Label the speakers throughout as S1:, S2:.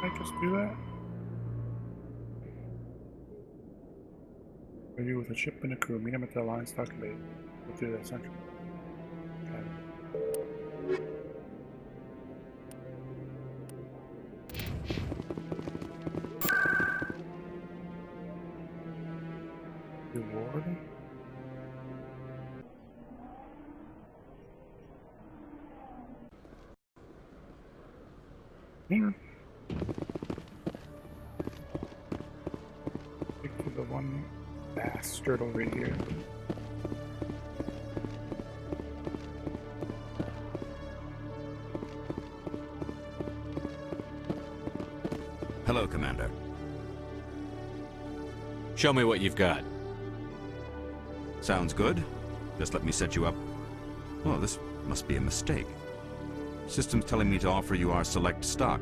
S1: I just do that? Are you with a ship and a crew? Meet him at the Alliance dock bay. We'll do that central. Okay. Reward? Here. Stick to the one bastard over here.
S2: Hello, Commander. Show me what you've got. Sounds good. Just let me set you up. Oh, this must be a mistake. System's telling me to offer you our select stock.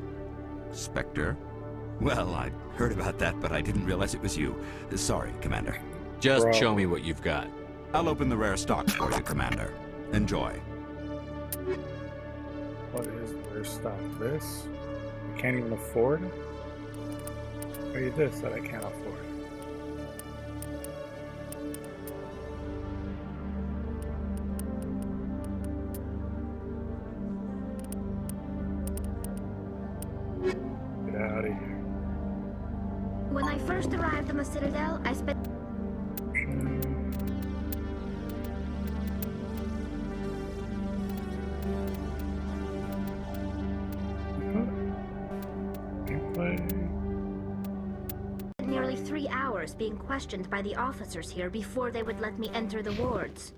S2: Spectre? Well, I'd heard about that, but I didn't realize it was you. Sorry, Commander. Just
S1: Bro.
S2: show me what you've got. I'll open the rare stock for you, Commander. Enjoy.
S1: What is their stuff? This? I can't even afford? Or this that I can't afford? Get out of here.
S3: When I first arrived on the Citadel, I spent... nearly 3 hours being questioned by the officers here before they would let me enter the wards.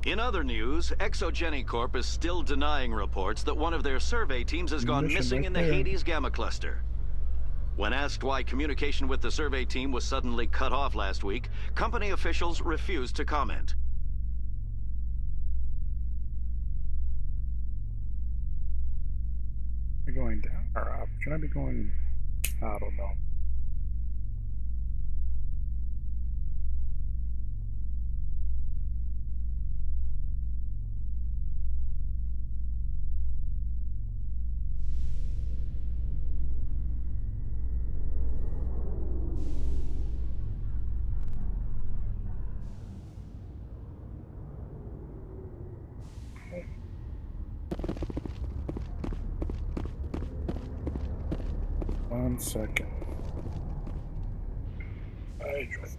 S4: In other news, Exogeny Corp is still denying reports that one of their survey teams has gone missing in the Hades Gamma Cluster. When asked why communication with the survey team was suddenly cut off last week, company officials refused to comment.
S1: Are we going down or up? Should I be going? I don't know. One second. I just...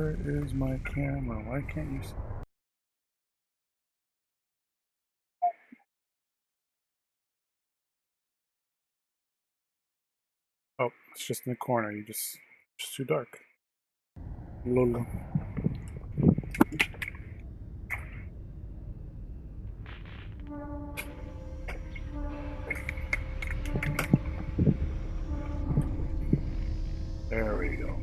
S1: Where is my camera? Why can't you see? Oh, it's just in the corner. It's too dark. Lolo. There we go.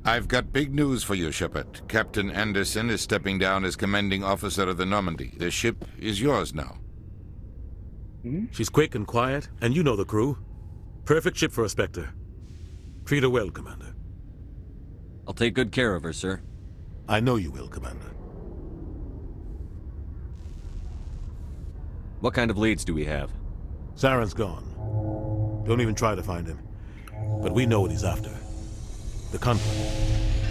S5: I've got big news for you, Shepard. Captain Anderson is stepping down as commanding officer of the Normandy. The ship is yours now.
S6: She's quick and quiet, and you know the crew. Perfect ship for a Spectre. Treat her well, Commander.
S7: I'll take good care of her, sir.
S6: I know you will, Commander.
S7: What kind of leads do we have?
S6: Saren's gone. Don't even try to find him. But we know what he's after. The conflict.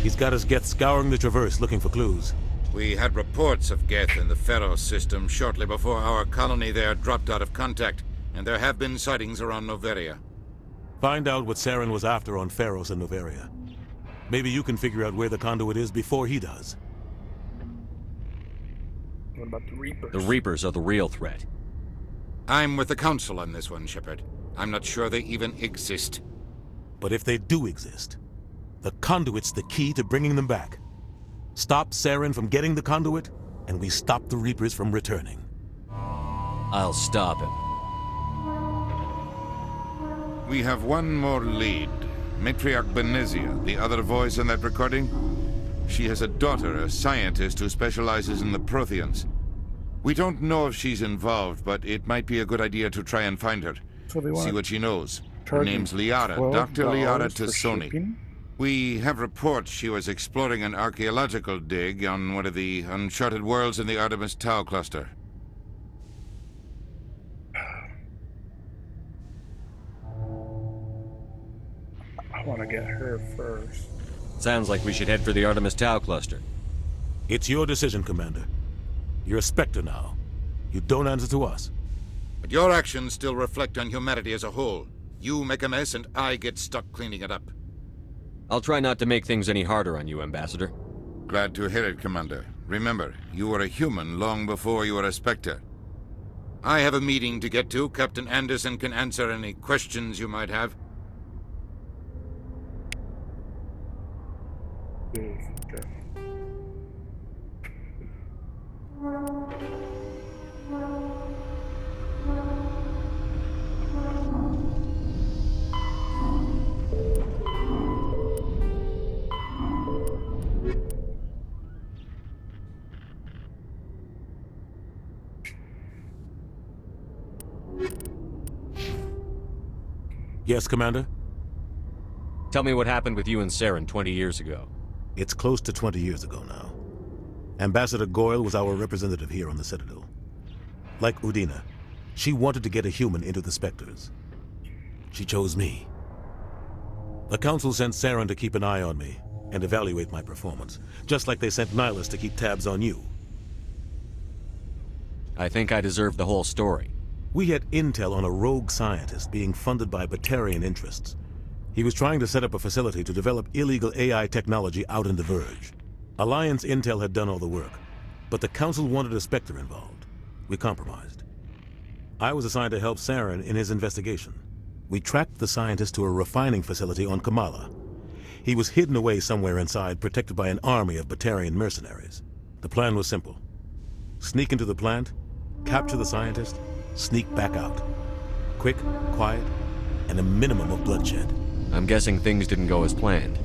S6: He's got his Geth scouring the Traverse looking for clues.
S5: We had reports of Geth in the Pharos system shortly before our colony there dropped out of contact, and there have been sightings around Noveria.
S6: Find out what Saren was after on Pharos and Noveria. Maybe you can figure out where the conduit is before he does.
S1: What about the Reapers?
S7: The Reapers are the real threat.
S5: I'm with the Council on this one, Shepard. I'm not sure they even exist.
S6: But if they do exist, the conduit's the key to bringing them back. Stop Saren from getting the conduit, and we stop the Reapers from returning.
S7: I'll stop him.
S5: We have one more lead. Matriarch Benezia, the other voice in that recording. She has a daughter, a scientist who specializes in the Protheans. We don't know if she's involved, but it might be a good idea to try and find her.
S1: So they want
S5: See what she knows. Her
S1: charge
S5: name's Liara,
S1: $12
S5: Dr. Liara
S1: for
S5: Tassoni.
S1: shipping?
S5: We have reports she was exploring an archaeological dig on one of the uncharted worlds in the Artemis Tau cluster.
S1: I want to get her first.
S7: Sounds like we should head for the Artemis Tau cluster.
S6: It's your decision, Commander. You're a Spectre now. You don't answer to us.
S5: But your actions still reflect on humanity as a whole. You make a mess and I get stuck cleaning it up.
S7: I'll try not to make things any harder on you, Ambassador.
S5: Glad to hear it, Commander. Remember, you were a human long before you were a Spectre. I have a meeting to get to. Captain Anderson can answer any questions you might have.
S1: Okay.
S6: Yes, Commander?
S7: Tell me what happened with you and Saren 20 years ago.
S6: It's close to 20 years ago now. Ambassador Goyle was our representative here on the Citadel. Like Udina, she wanted to get a human into the Spectres. She chose me. The Council sent Saren to keep an eye on me and evaluate my performance, just like they sent Nihilus to keep tabs on you.
S7: I think I deserve the whole story.
S6: We had intel on a rogue scientist being funded by Batarian interests. He was trying to set up a facility to develop illegal AI technology out in the Verge. Alliance intel had done all the work, but the Council wanted a Spectre involved. We compromised. I was assigned to help Saren in his investigation. We tracked the scientist to a refining facility on Kamala. He was hidden away somewhere inside, protected by an army of Batarian mercenaries. The plan was simple. Sneak into the plant, capture the scientist, sneak back out. Quick, quiet, and a minimum of bloodshed.
S7: I'm guessing things didn't go as planned.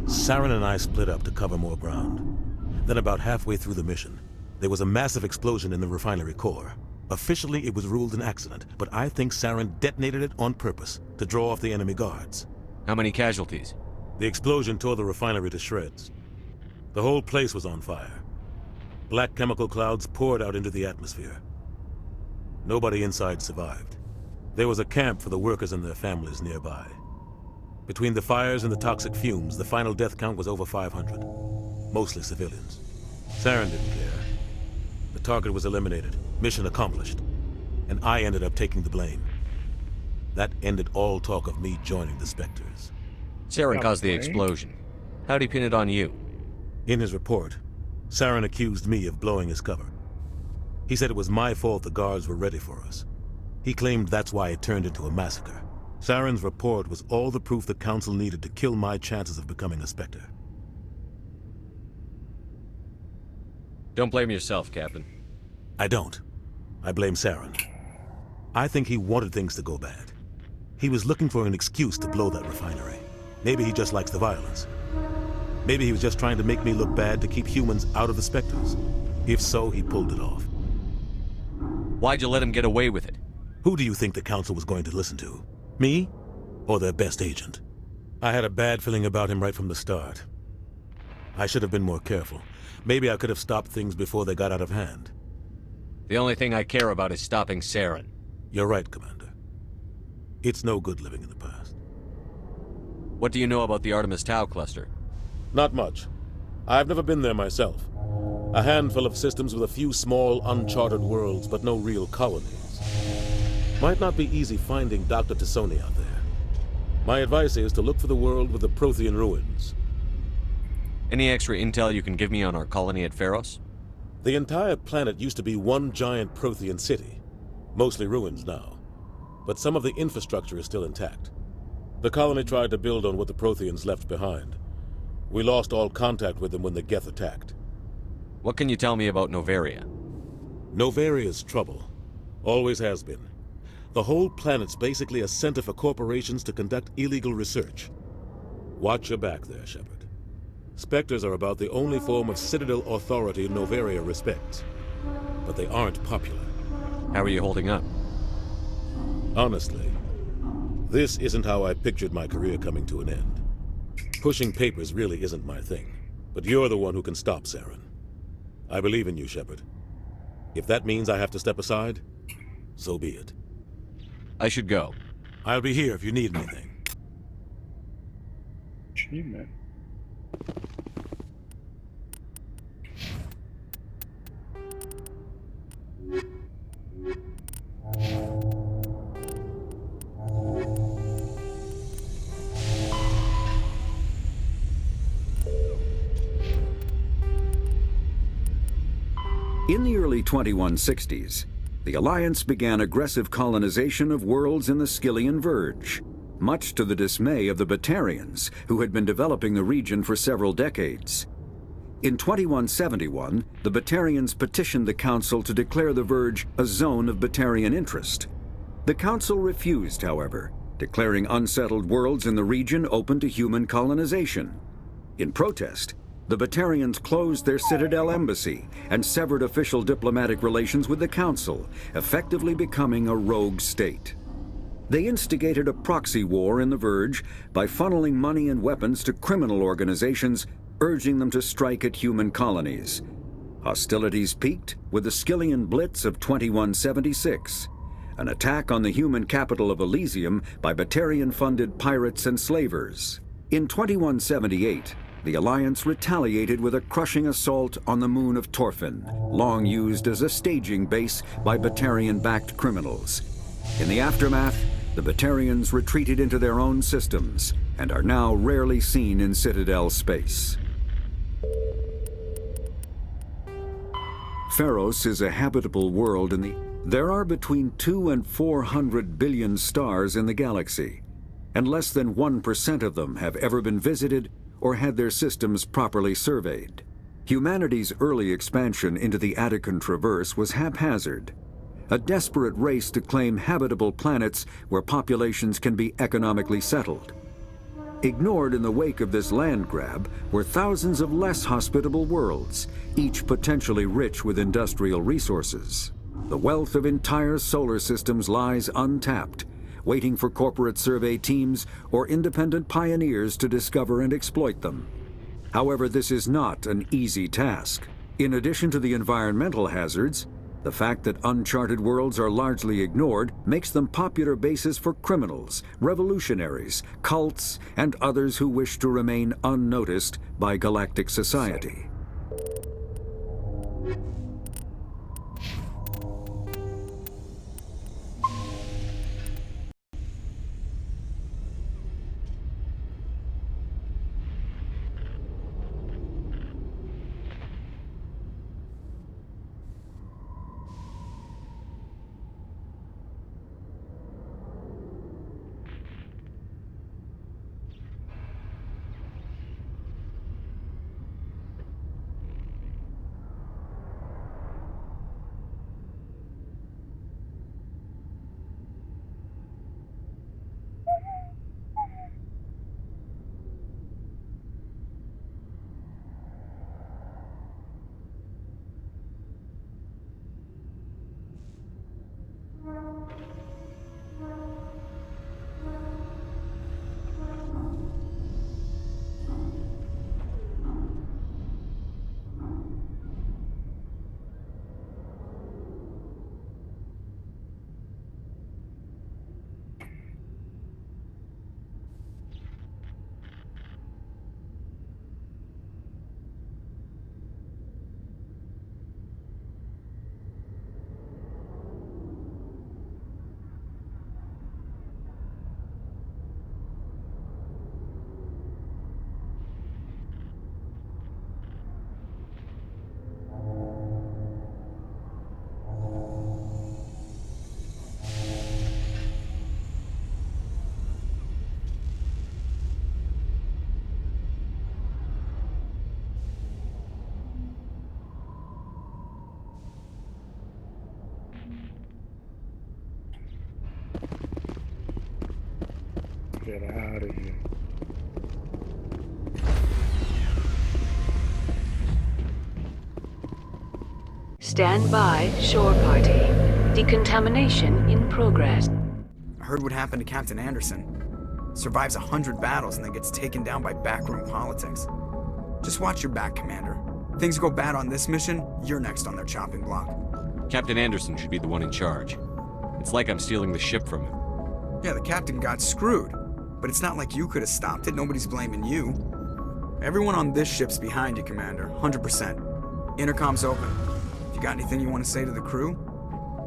S6: Saren and I split up to cover more ground. Then about halfway through the mission, there was a massive explosion in the refinery core. Officially, it was ruled an accident, but I think Saren detonated it on purpose to draw off the enemy guards.
S7: How many casualties?
S6: The explosion tore the refinery to shreds. The whole place was on fire. Black chemical clouds poured out into the atmosphere. Nobody inside survived. There was a camp for the workers and their families nearby. Between the fires and the toxic fumes, the final death count was over 500. Mostly civilians. Saren didn't care. The target was eliminated, mission accomplished, and I ended up taking the blame. That ended all talk of me joining the Spectres.
S7: Saren
S1: Yeah,
S7: caused the
S1: right.
S7: explosion. How'd he pin it on you?
S6: In his report, Saren accused me of blowing his cover. He said it was my fault the guards were ready for us. He claimed that's why it turned into a massacre. Saren's report was all the proof the Council needed to kill my chances of becoming a Spectre.
S7: Don't blame yourself, Captain.
S6: I don't. I blame Saren. I think he wanted things to go bad. He was looking for an excuse to blow that refinery. Maybe he just likes the violence. Maybe he was just trying to make me look bad to keep humans out of the Spectres. If so, he pulled it off.
S7: Why'd you let him get away with it?
S6: Who do you think the Council was going to listen to? Me? Or their best agent? I had a bad feeling about him right from the start. I should have been more careful. Maybe I could have stopped things before they got out of hand.
S7: The only thing I care about is stopping Saren.
S6: You're right, Commander. It's no good living in the past.
S7: What do you know about the Artemis Tau cluster?
S6: Not much. I've never been there myself. A handful of systems with a few small, uncharted worlds, but no real colonies. Might not be easy finding Dr. Tassoni out there. My advice is to look for the world with the Prothean ruins.
S7: Any extra intel you can give me on our colony at Pharos?
S6: The entire planet used to be one giant Prothean city. Mostly ruins now. But some of the infrastructure is still intact. The colony tried to build on what the Protheans left behind. We lost all contact with them when the Geth attacked.
S7: What can you tell me about Novaria?
S6: Novaria's trouble. Always has been. The whole planet's basically a center for corporations to conduct illegal research. Watch your back there, Shepard. Spectres are about the only form of Citadel authority Novaria respects. But they aren't popular.
S7: How are you holding up?
S6: Honestly, this isn't how I pictured my career coming to an end. Pushing papers really isn't my thing. But you're the one who can stop Saren. I believe in you, Shepard. If that means I have to step aside, so be it.
S7: I should go.
S6: I'll be here if you need anything.
S1: Achievement.
S8: In the early 2160s, the Alliance began aggressive colonization of worlds in the Skyllian Verge, much to the dismay of the Batarians, who had been developing the region for several decades. In 2171, the Batarians petitioned the Council to declare the Verge a zone of Batarian interest. The Council refused, however, declaring unsettled worlds in the region open to human colonization. In protest, the Batarians closed their Citadel embassy and severed official diplomatic relations with the Council, effectively becoming a rogue state. They instigated a proxy war in the Verge by funneling money and weapons to criminal organizations, urging them to strike at human colonies. Hostilities peaked with the Skyllian Blitz of 2176, an attack on the human capital of Elysium by Batarian-funded pirates and slavers. In 2178, the Alliance retaliated with a crushing assault on the moon of Torfin, long used as a staging base by Batarian-backed criminals. In the aftermath, the Batarians retreated into their own systems and are now rarely seen in Citadel space. Pharos is a habitable world There are between 200 and 400 billion stars in the galaxy, and less than 1% of them have ever been visited or had their systems properly surveyed. Humanity's early expansion into the Attican Traverse was haphazard, a desperate race to claim habitable planets where populations can be economically settled. Ignored in the wake of this land grab were thousands of less hospitable worlds, each potentially rich with industrial resources. The wealth of entire solar systems lies untapped, waiting for corporate survey teams or independent pioneers to discover and exploit them. However, this is not an easy task. In addition to the environmental hazards, the fact that uncharted worlds are largely ignored makes them popular bases for criminals, revolutionaries, cults, and others who wish to remain unnoticed by galactic society.
S1: Get out of here.
S9: Stand by, shore party. Decontamination in progress.
S10: I heard what happened to Captain Anderson. Survives 100 battles and then gets taken down by backroom politics. Just watch your back, Commander. Things go bad on this mission, you're next on their chopping block.
S7: Captain Anderson should be the one in charge. It's like I'm stealing the ship from him.
S10: Yeah, the captain got screwed. But it's not like you could have stopped it. Nobody's blaming you. Everyone on this ship's behind you, Commander. 100%. Intercom's open. If you got anything you want to say to the crew,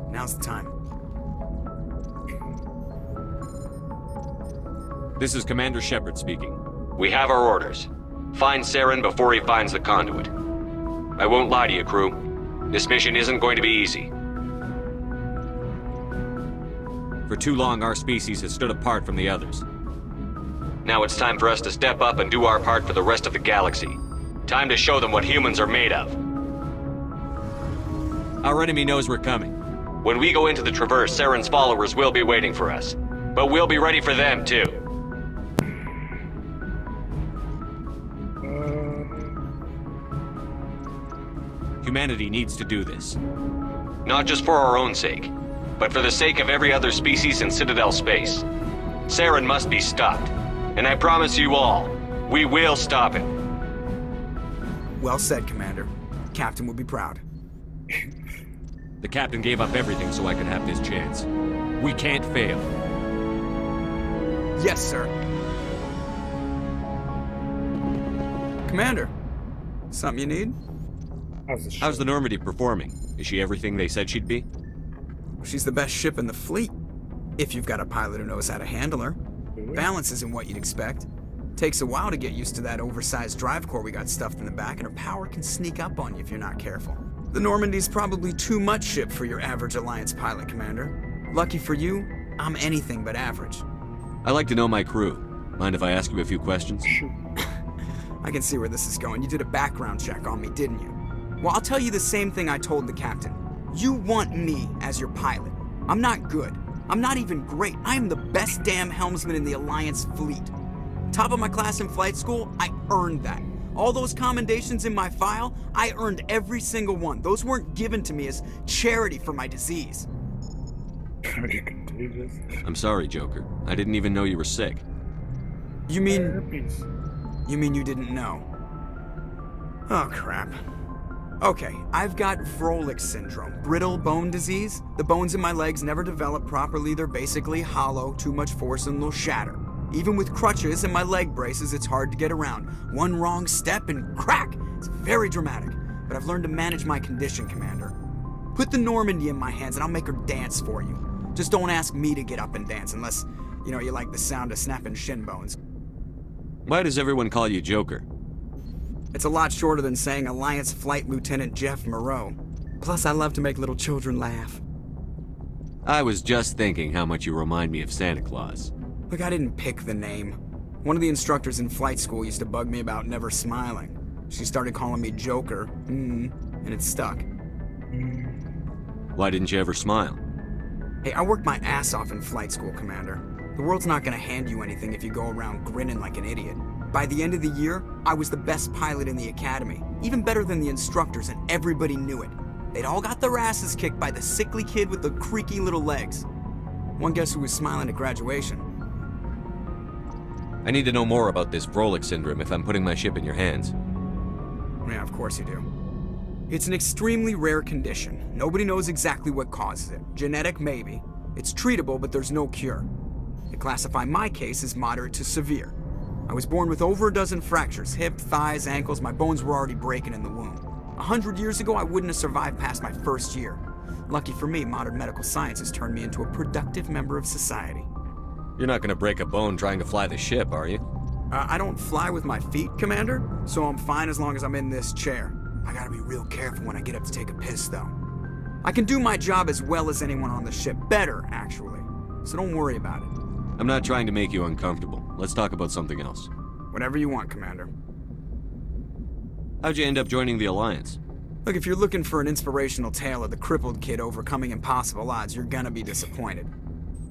S10: now's the time.
S7: This is Commander Shepard speaking. We have our orders. Find Saren before he finds the conduit. I won't lie to you, crew. This mission isn't going to be easy. For too long, our species has stood apart from the others. Now it's time for us to step up and do our part for the rest of the galaxy. Time to show them what humans are made of. Our enemy knows we're coming. When we go into the Traverse, Saren's followers will be waiting for us. But we'll be ready for them, too. Humanity needs to do this. Not just for our own sake, but for the sake of every other species in Citadel space. Saren must be stopped. And I promise you all, we will stop him.
S10: Well said, Commander. Captain would be proud.
S7: The captain gave up everything so I could have this chance. We can't fail.
S10: Yes, sir. Commander, something you need?
S7: How's the Normandy performing? Is she everything they said she'd be?
S10: She's the best ship in the fleet. If you've got a pilot who knows how to handle her. Balance isn't what you'd expect. Takes a while to get used to that oversized drive core we got stuffed in the back, and her power can sneak up on you if you're not careful. The Normandy's probably too much ship for your average Alliance pilot, Commander. Lucky for you, I'm anything but average.
S7: I like to know my crew. Mind if I ask you a few questions?
S10: I can see where this is going. You did a background check on me, didn't you? Well, I'll tell you the same thing I told the captain. You want me as your pilot. I'm not good. I'm not even great. I am the best damn helmsman in the Alliance fleet. Top of my class in flight school, I earned that. All those commendations in my file, I earned every single one. Those weren't given to me as charity for my disease.
S1: Are you contagious?
S7: I'm sorry, Joker. I didn't even know you were sick.
S10: You mean...
S1: Herpes.
S10: You mean you didn't know? Oh, crap. Okay, I've got Vrolik syndrome, brittle bone disease. The bones in my legs never develop properly. They're basically hollow, too much force and they'll shatter. Even with crutches and my leg braces, it's hard to get around. One wrong step and crack! It's very dramatic, but I've learned to manage my condition, Commander. Put the Normandy in my hands and I'll make her dance for you. Just don't ask me to get up and dance unless, you like the sound of snapping shin bones.
S7: Why does everyone call you Joker?
S10: It's a lot shorter than saying Alliance Flight Lieutenant Jeff Moreau. Plus, I love to make little children laugh.
S7: I was just thinking how much you remind me of Santa Claus.
S10: Look, I didn't pick the name. One of the instructors in flight school used to bug me about never smiling. She started calling me Joker, and it stuck.
S7: Why didn't you ever smile?
S10: Hey, I worked my ass off in flight school, Commander. The world's not gonna hand you anything if you go around grinning like an idiot. By the end of the year, I was the best pilot in the academy, even better than the instructors, and everybody knew it. They'd all got their asses kicked by the sickly kid with the creaky little legs. One guess who was smiling at graduation?
S7: I need to know more about this Vrolik syndrome if I'm putting my ship in your hands.
S10: Yeah, of course you do. It's an extremely rare condition. Nobody knows exactly what causes it. Genetic, maybe. It's treatable, but there's no cure. They classify my case as moderate to severe. I was born with over a dozen fractures, hip, thighs, ankles. My bones were already breaking in the womb. 100 years ago, I wouldn't have survived past my first year. Lucky for me, modern medical science has turned me into a productive member of society.
S7: You're not gonna break a bone trying to fly the ship, are you?
S10: I don't fly with my feet, Commander, so I'm fine as long as I'm in this chair. I gotta be real careful when I get up to take a piss, though. I can do my job as well as anyone on the ship. Better, actually. So don't worry about it.
S7: I'm not trying to make you uncomfortable. Let's talk about something else.
S10: Whatever you want, Commander.
S7: How'd you end up joining the Alliance?
S10: Look, if you're looking for an inspirational tale of the crippled kid overcoming impossible odds, you're gonna be disappointed.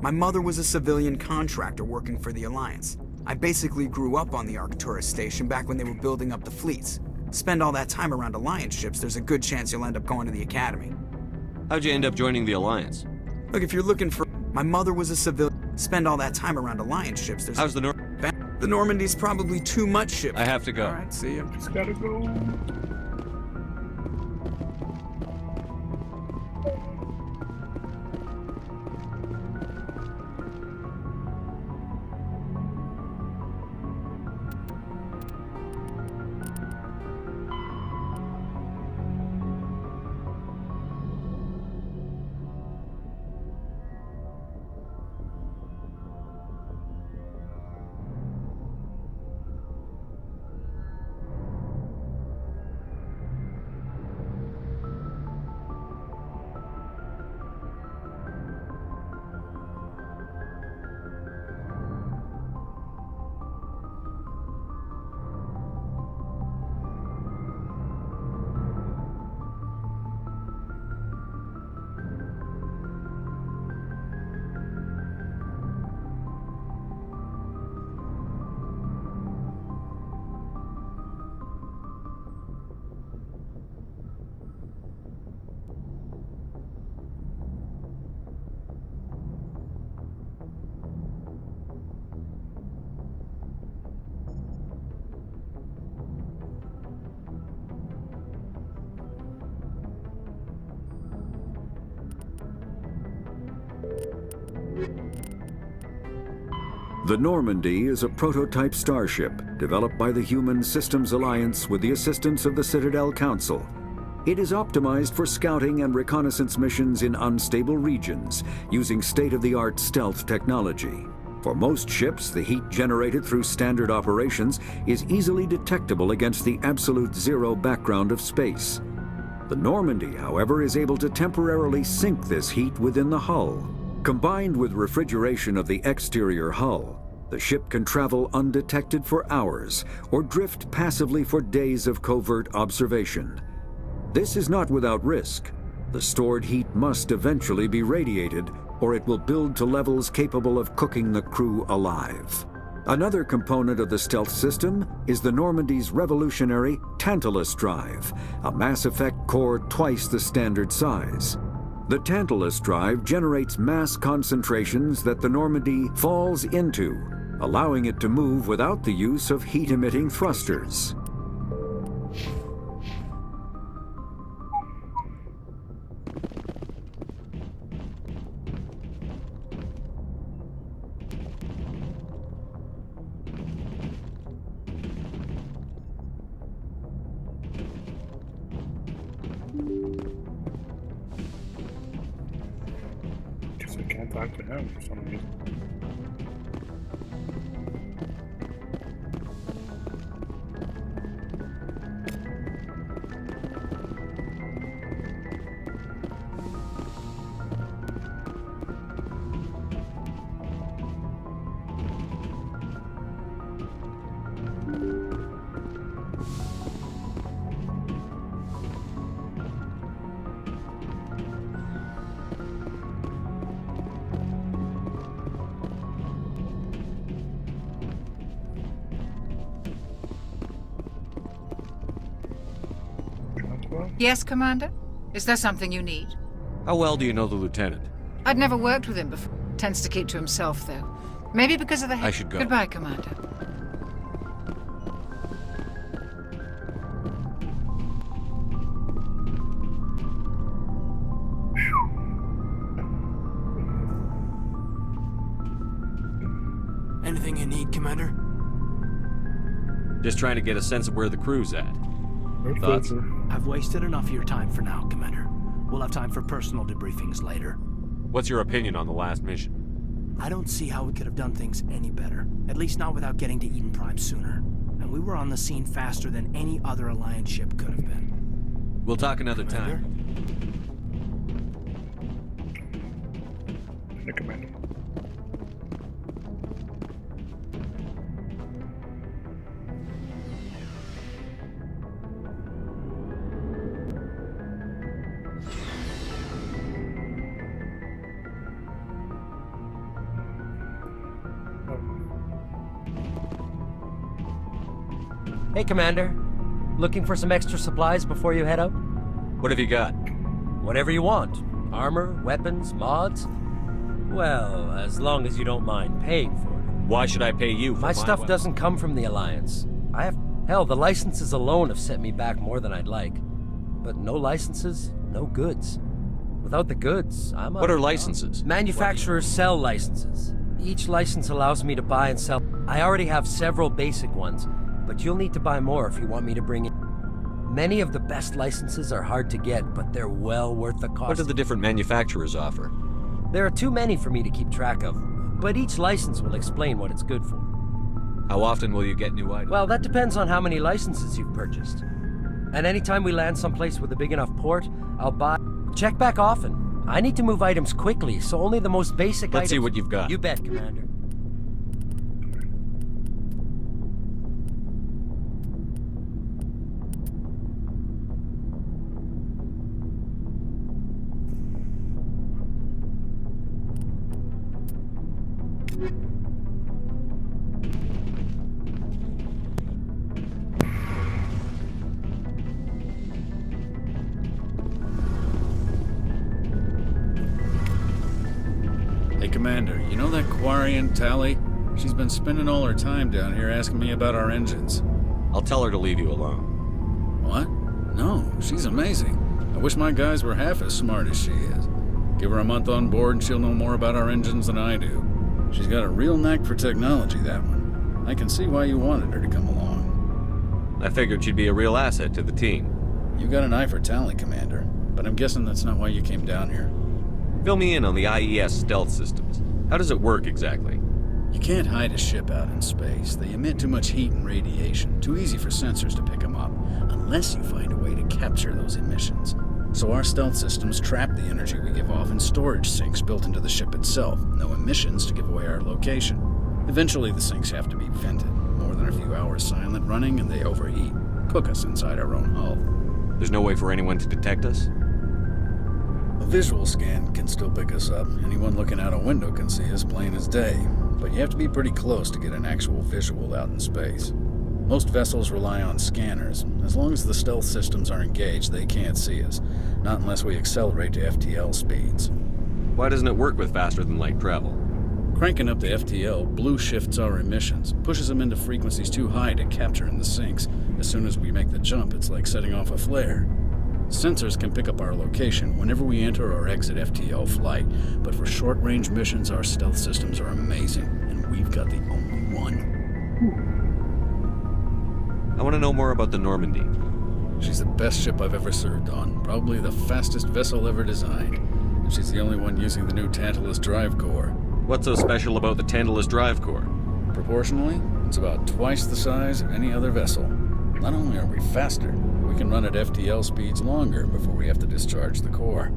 S10: My mother was a civilian contractor working for the Alliance. I basically grew up on the Arcturus station back when they were building up the fleets. Spend all that time around Alliance ships, there's a good chance you'll end up going to the Academy.
S7: How'd you end up joining the Alliance?
S10: Look, if you're looking for... My mother was a civilian. Spend all that time around Alliance ships, there's...
S7: How's the
S10: The Normandy's probably too much ship.
S7: I have to go.
S10: Alright, see ya.
S1: Just gotta go.
S8: The Normandy is a prototype starship developed by the Human Systems Alliance with the assistance of the Citadel Council. It is optimized for scouting and reconnaissance missions in unstable regions using state-of-the-art stealth technology. For most ships, the heat generated through standard operations is easily detectable against the absolute zero background of space. The Normandy, however, is able to temporarily sink this heat within the hull. Combined with refrigeration of the exterior hull, the ship can travel undetected for hours or drift passively for days of covert observation. This is not without risk. The stored heat must eventually be radiated, or it will build to levels capable of cooking the crew alive. Another component of the stealth system is the Normandy's revolutionary Tantalus drive, a Mass Effect core twice the standard size. The Tantalus drive generates mass concentrations that the Normandy falls into, allowing it to move without the use of heat-emitting thrusters.
S1: Guess I can't talk to him for some reason.
S11: Yes, Commander? Is there something you need?
S7: How well do you know the lieutenant?
S11: I'd never worked with him before. Tends to keep to himself, though. Maybe because of the...
S7: I should go.
S11: Goodbye, Commander.
S10: Anything you need, Commander?
S7: Just trying to get a sense of where the crew's at. Thoughts?
S12: I've wasted enough of your time for now, Commander. We'll have time for personal debriefings later.
S7: What's your opinion on the last mission?
S12: I don't see how we could have done things any better. At least not without getting to Eden Prime sooner. And we were on the scene faster than any other Alliance ship could have been.
S7: We'll talk another time.
S1: The Commander.
S13: Hey, Commander. Looking for some extra supplies before you head out?
S7: What have you got?
S13: Whatever you want. Armor, weapons, mods. Well, as long as you don't mind paying for it.
S7: Why should I pay you for
S13: my stuff
S7: weapons?
S13: doesn't come from the Alliance. Hell, the licenses alone have set me back more than I'd like. But no licenses, no goods. Without the goods, I'm
S7: What are licenses?
S13: Manufacturers sell licenses. Each license allows me to buy and sell. I already have several basic ones, but you'll need to buy more if you want me to bring in. Many of the best licenses are hard to get, but they're well worth the cost.
S7: What do the different manufacturers offer?
S13: There are too many for me to keep track of, but each license will explain what it's good for.
S7: How often will you get new items?
S13: Well, that depends on how many licenses you've purchased. And anytime we land someplace with a big enough port, I'll buy... Check back often. I need to move items quickly, so only the most basic items...
S7: Let's see what you've got.
S13: You bet, Commander.
S14: Hey, Commander, you know that Quarian, Tally? She's been spending all her time down here asking me about our engines.
S7: I'll tell her to leave you alone.
S14: What? No, she's amazing. I wish my guys were half as smart as she is. Give her a month on board and she'll know more about our engines than I do. She's got a real knack for technology, that one. I can see why you wanted her to come along.
S7: I figured she'd be a real asset to the team.
S14: You got an eye for Tally, Commander, but I'm guessing that's not why you came down here.
S7: Fill me in on the IES stealth systems. How does it work exactly?
S14: You can't hide a ship out in space. They emit too much heat and radiation. Too easy for sensors to pick them up, unless you find a way to capture those emissions. So our stealth systems trap the energy we give off in storage sinks built into the ship itself. No emissions to give away our location. Eventually the sinks have to be vented. More than a few hours silent running and they overheat. Cook us inside our own hull.
S7: There's no way for anyone to detect us?
S14: A visual scan can still pick us up. Anyone looking out a window can see us plain as day. But you have to be pretty close to get an actual visual out in space. Most vessels rely on scanners. As long as the stealth systems are engaged, they can't see us. Not unless we accelerate to FTL speeds.
S7: Why doesn't it work with faster-than-light travel?
S14: Cranking up the FTL blue shifts our emissions, pushes them into frequencies too high to capture in the sinks. As soon as we make the jump, it's like setting off a flare. Sensors can pick up our location whenever we enter or exit FTL flight, but for short-range missions, our stealth systems are amazing, and we've got the only one.
S7: I want to know more about the Normandy.
S14: She's the best ship I've ever served on, probably the fastest vessel ever designed, and she's the only one using the new Tantalus drive core.
S7: What's so special about the Tantalus drive core?
S14: Proportionally, it's about twice the size of any other vessel. Not only are we faster, we can run at FTL speeds longer before we have to discharge the core.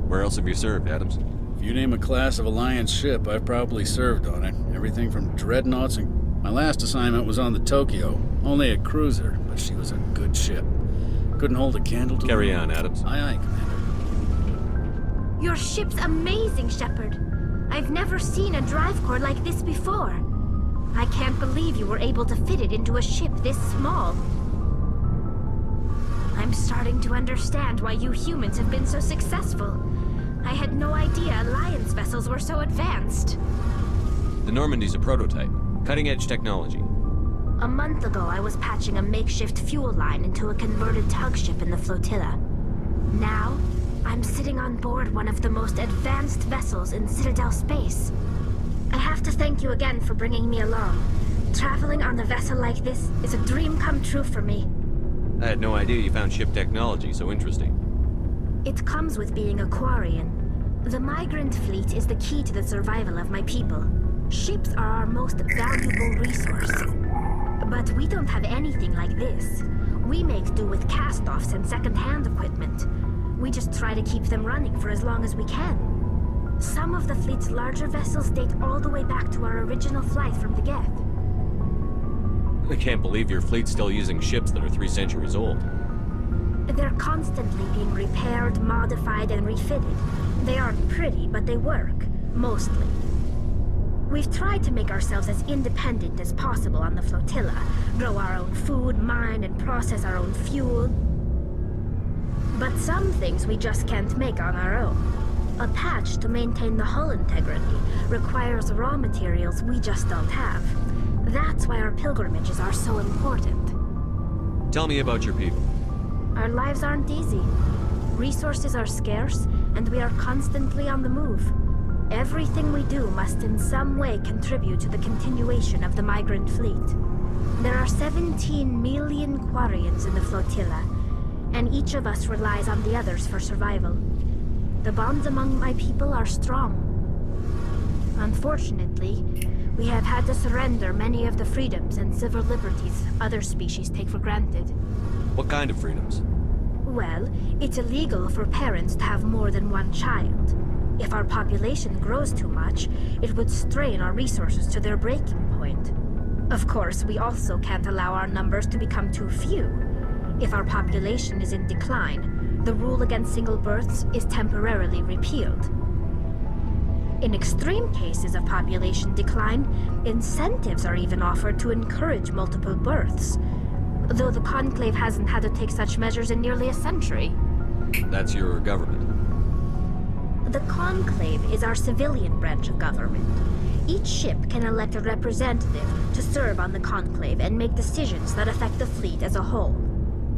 S7: Where else have you served, Adams?
S14: If you name a class of Alliance ship, I've probably served on it. Everything from dreadnoughts and... My last assignment was on the Tokyo. Only a cruiser, but she was a good ship. Couldn't hold a candle to...
S7: Carry on, Adams.
S14: Aye, aye, Commander.
S3: Your ship's amazing, Shepard. I've never seen a drive core like this before. I can't believe you were able to fit it into a ship this small. I'm starting to understand why you humans have been so successful. I had no idea Alliance vessels were so advanced.
S7: The Normandy's a prototype. Cutting-edge technology.
S3: A month ago, I was patching a makeshift fuel line into a converted tug ship in the flotilla. Now, I'm sitting on board one of the most advanced vessels in Citadel space. I have to thank you again for bringing me along. Traveling on a vessel like this is a dream come true for me.
S7: I had no idea you found ship technology so interesting.
S3: It comes with being a Quarian. The migrant fleet is the key to the survival of my people. Ships are our most valuable resource. But we don't have anything like this. We make do with cast-offs and second-hand equipment. We just try to keep them running for as long as we can. Some of the fleet's larger vessels date all the way back to our original flight from the Geth.
S7: I can't believe your fleet's still using ships that are 3 centuries old.
S3: They're constantly being repaired, modified, and refitted. They aren't pretty, but they work. Mostly. We've tried to make ourselves as independent as possible on the flotilla, grow our own food, mine and process our own fuel. But some things we just can't make on our own. A patch to maintain the hull integrity requires raw materials we just don't have. That's why our pilgrimages are so important.
S7: Tell me about your people.
S3: Our lives aren't easy. Resources are scarce, and we are constantly on the move. Everything we do must in some way contribute to the continuation of the migrant fleet. There are 17 million Quarians in the flotilla, and each of us relies on the others for survival. The bonds among my people are strong. Unfortunately, we have had to surrender many of the freedoms and civil liberties other species take for granted.
S7: What kind of freedoms?
S3: Well, it's illegal for parents to have more than one child. If our population grows too much, it would strain our resources to their breaking point. Of course, we also can't allow our numbers to become too few. If our population is in decline, the rule against single births is temporarily repealed. In extreme cases of population decline, incentives are even offered to encourage multiple births, though the Conclave hasn't had to take such measures in nearly a century.
S7: That's your government.
S3: The Conclave is our civilian branch of government. Each ship can elect a representative to serve on the Conclave and make decisions that affect the fleet as a whole.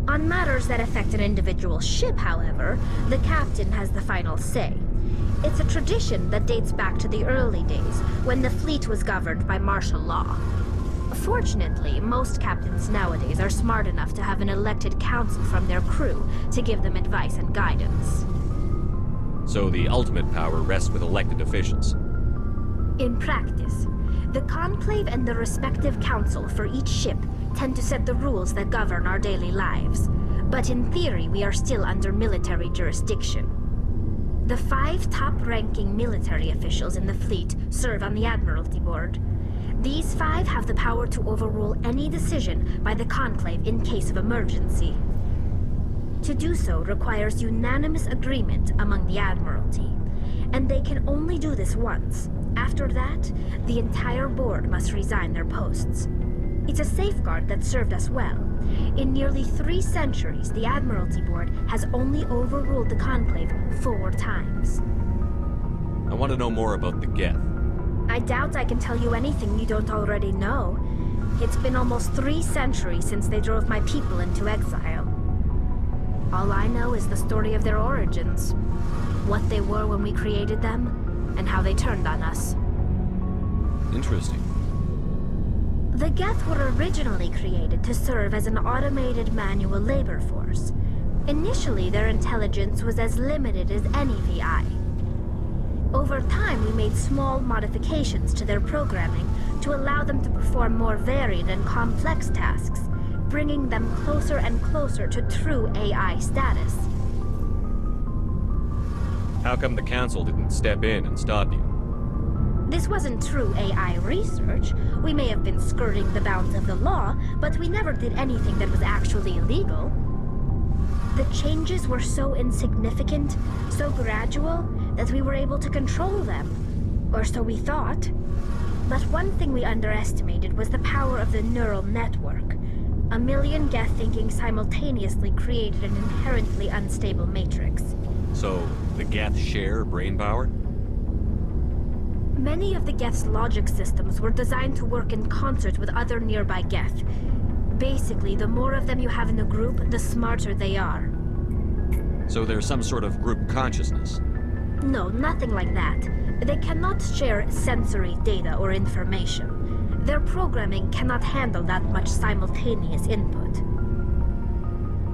S3: On matters that affect an individual ship, however, the captain has the final say. It's a tradition that dates back to the early days, when the fleet was governed by martial law. Fortunately, most captains nowadays are smart enough to have an elected council from their crew to give them advice and guidance.
S7: So the ultimate power rests with elected officials.
S3: In practice, the Conclave and the respective council for each ship tend to set the rules that govern our daily lives. But in theory, we are still under military jurisdiction. The 5 top-ranking military officials in the fleet serve on the Admiralty Board. These 5 have the power to overrule any decision by the Conclave in case of emergency. To do so requires unanimous agreement among the Admiralty, and they can only do this once. After that, the entire board must resign their posts. It's a safeguard that served us well. In nearly 3 centuries, the Admiralty Board has only overruled the Conclave 4 times.
S7: I want to know more about the Geth.
S3: I doubt I can tell you anything you don't already know. It's been almost 3 centuries since they drove my people into exile. All I know is the story of their origins, what they were when we created them, and how they turned on us.
S7: Interesting.
S3: The Geth were originally created to serve as an automated manual labor force. Initially, their intelligence was as limited as any VI. Over time, we made small modifications to their programming to allow them to perform more varied and complex tasks, bringing them closer and closer to true AI status.
S7: How come the Council didn't step in and stop you?
S3: This wasn't true AI research. We may have been skirting the bounds of the law, but we never did anything that was actually illegal. The changes were so insignificant, so gradual, that we were able to control them. Or so we thought. But one thing we underestimated was the power of the neural network. A million Geth thinking simultaneously created an inherently unstable matrix.
S7: So, the Geth share brain power?
S3: Many of the Geth's logic systems were designed to work in concert with other nearby Geth. Basically, the more of them you have in a group, the smarter they are.
S7: So there's some sort of group consciousness?
S3: No, nothing like that. They cannot share sensory data or information. Their programming cannot handle that much simultaneous input.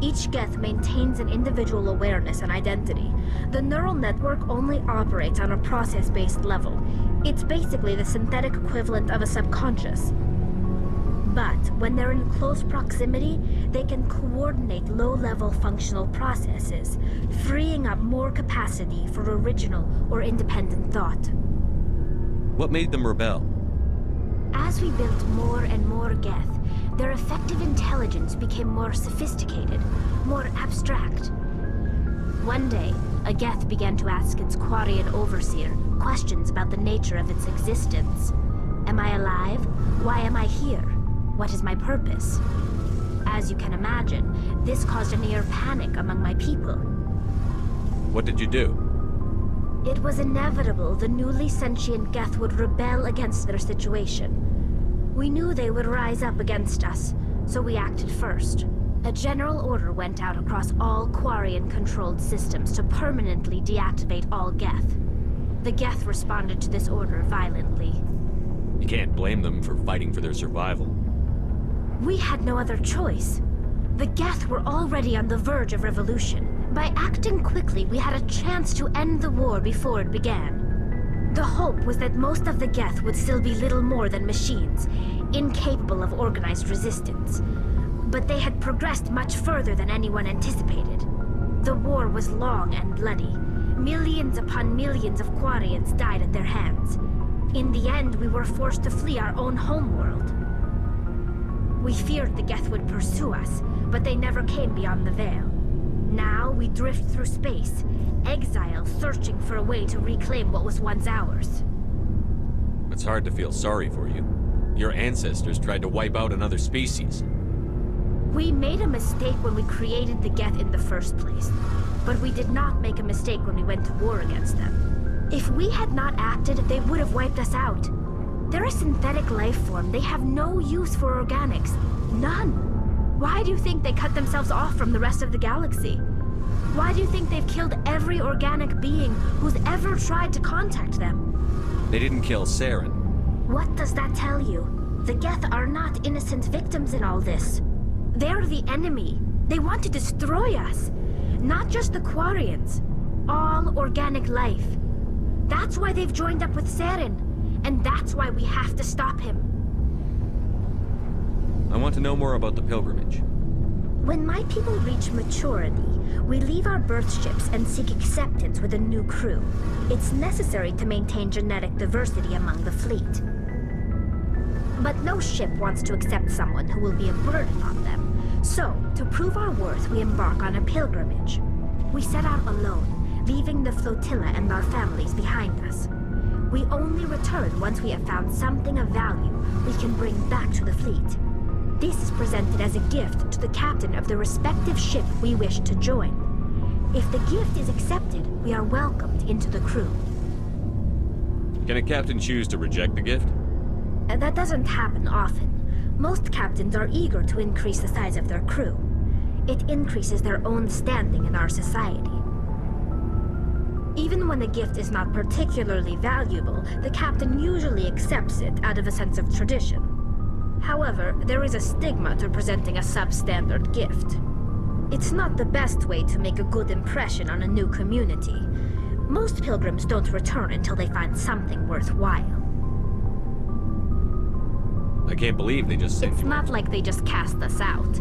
S3: Each Geth maintains an individual awareness and identity. The neural network only operates on a process-based level. It's basically the synthetic equivalent of a subconscious. But when they're in close proximity, they can coordinate low-level functional processes, freeing up more capacity for original or independent thought.
S7: What made them rebel?
S3: As we built more and more Geth, their effective intelligence became more sophisticated, more abstract. One day, a Geth began to ask its Quarian overseer questions about the nature of its existence. Am I alive? Why am I here? What is my purpose? As you can imagine, this caused a near panic among my people.
S7: What did you do?
S3: It was inevitable the newly sentient Geth would rebel against their situation. We knew they would rise up against us, so we acted first. A general order went out across all Quarian-controlled systems to permanently deactivate all Geth. The Geth responded to this order violently.
S7: You can't blame them for fighting for their survival.
S3: We had no other choice. The Geth were already on the verge of revolution. By acting quickly, we had a chance to end the war before it began. The hope was that most of the Geth would still be little more than machines, incapable of organized resistance. But they had progressed much further than anyone anticipated. The war was long and bloody. Millions upon millions of Quarians died at their hands. In the end, we were forced to flee our own homeworld. We feared the Geth would pursue us, but they never came beyond the Veil. Now we drift through space, exile searching for a way to reclaim what was once ours.
S7: It's hard to feel sorry for you. Your ancestors tried to wipe out another species.
S3: We made a mistake when we created the Geth in the first place, but we did not make a mistake when we went to war against them. If we had not acted, they would have wiped us out. They're a synthetic life form. They have no use for organics. None. Why do you think they cut themselves off from the rest of the galaxy? Why do you think they've killed every organic being who's ever tried to contact them?
S7: They didn't kill Saren.
S3: What does that tell you? The Geth are not innocent victims in all this. They're the enemy. They want to destroy us. Not just the Quarians. All organic life. That's why they've joined up with Saren. And that's why we have to stop him.
S7: I want to know more about the pilgrimage.
S3: When my people reach maturity, we leave our birth ships and seek acceptance with a new crew. It's necessary to maintain genetic diversity among the fleet. But no ship wants to accept someone who will be a burden on them. So, to prove our worth, we embark on a pilgrimage. We set out alone, leaving the flotilla and our families behind us. We only return once we have found something of value we can bring back to the fleet. This is presented as a gift to the captain of the respective ship we wish to join. If the gift is accepted, we are welcomed into the crew.
S7: Can a captain choose to reject the gift?
S3: That doesn't happen often. Most captains are eager to increase the size of their crew. It increases their own standing in our society. Even when a gift is not particularly valuable, the captain usually accepts it out of a sense of tradition. However, there is a stigma to presenting a substandard gift. It's not the best way to make a good impression on a new community. Most pilgrims don't return until they find something worthwhile.
S7: I can't believe they just sent you.
S3: It's not like they just cast us out.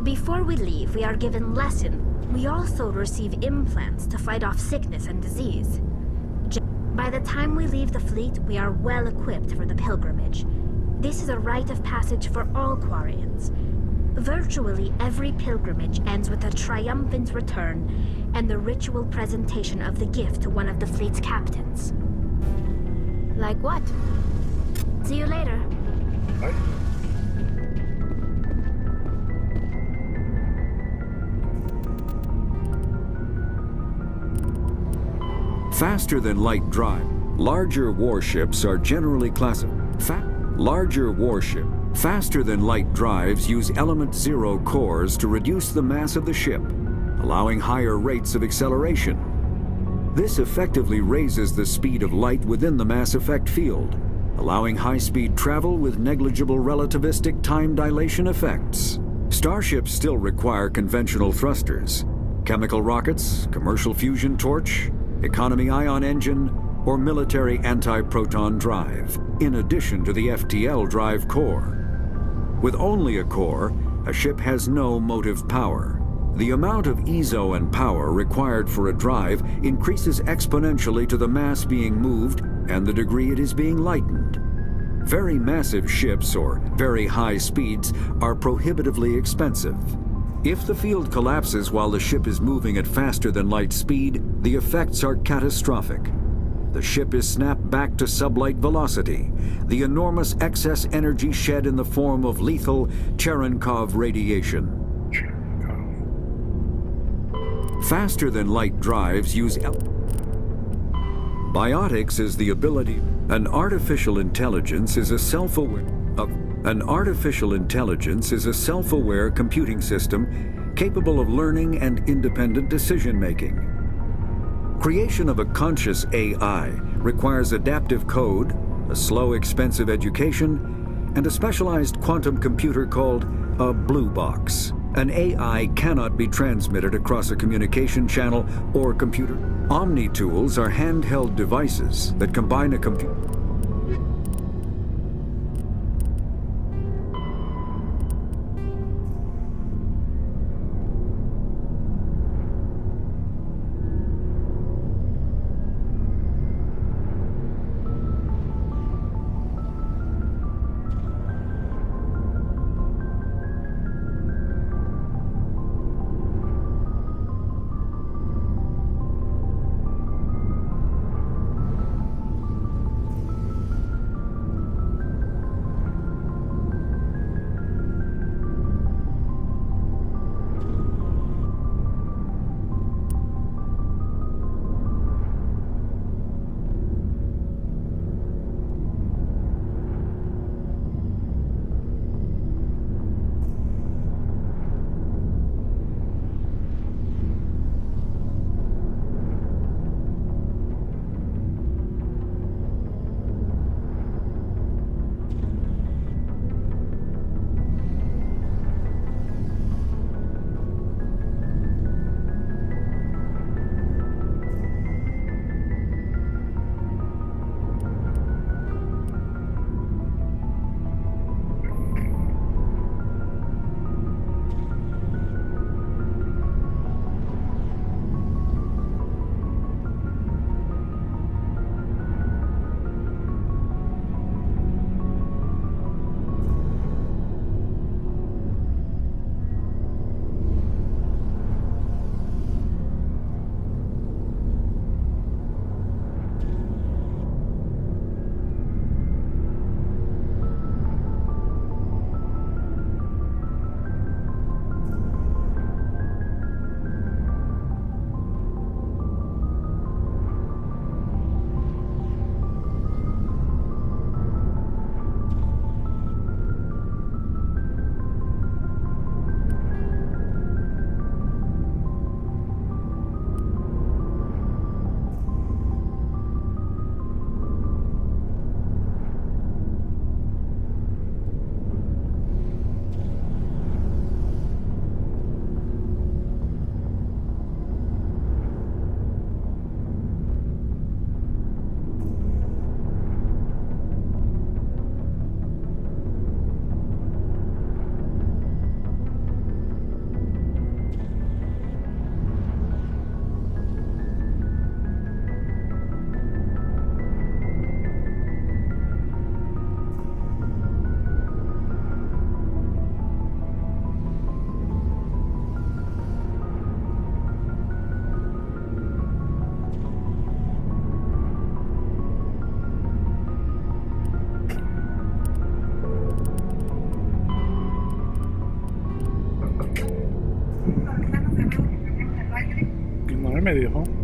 S3: Before we leave, we are given lessons. We also receive implants to fight off sickness and disease. By the time we leave the fleet, we are well equipped for the pilgrimage. This is a rite of passage for all Quarians. Virtually every pilgrimage ends with a triumphant return and the ritual presentation of the gift to one of the fleet's captains. Like what? See you later.
S1: Bye.
S8: Faster than light drive, larger warships are generally classified. Faster than light drives use element 0 cores to reduce the mass of the ship, allowing higher rates of acceleration. This effectively raises the speed of light within the mass effect field, allowing high-speed travel with negligible relativistic time dilation effects. Starships still require conventional thrusters, chemical rockets, commercial fusion torch, economy ion engine, or military anti-proton drive, in addition to the FTL drive core. With only a core, a ship has no motive power. The amount of EZO and power required for a drive increases exponentially to the mass being moved and the degree it is being lightened. Very massive ships or very high speeds are prohibitively expensive. If the field collapses while the ship is moving at faster than light speed, the effects are catastrophic. The ship is snapped back to sublight velocity, the enormous excess energy shed in the form of lethal Cherenkov radiation. Faster-than-light drives use biotics is the ability. An artificial intelligence is a self-aware computing system capable of learning and independent decision-making. Creation of a conscious AI requires adaptive code, a slow, expensive education, and a specialized quantum computer called a blue box. An AI cannot be transmitted across a communication channel or computer. Omni-tools are handheld devices that combine a computer.
S1: me dijo.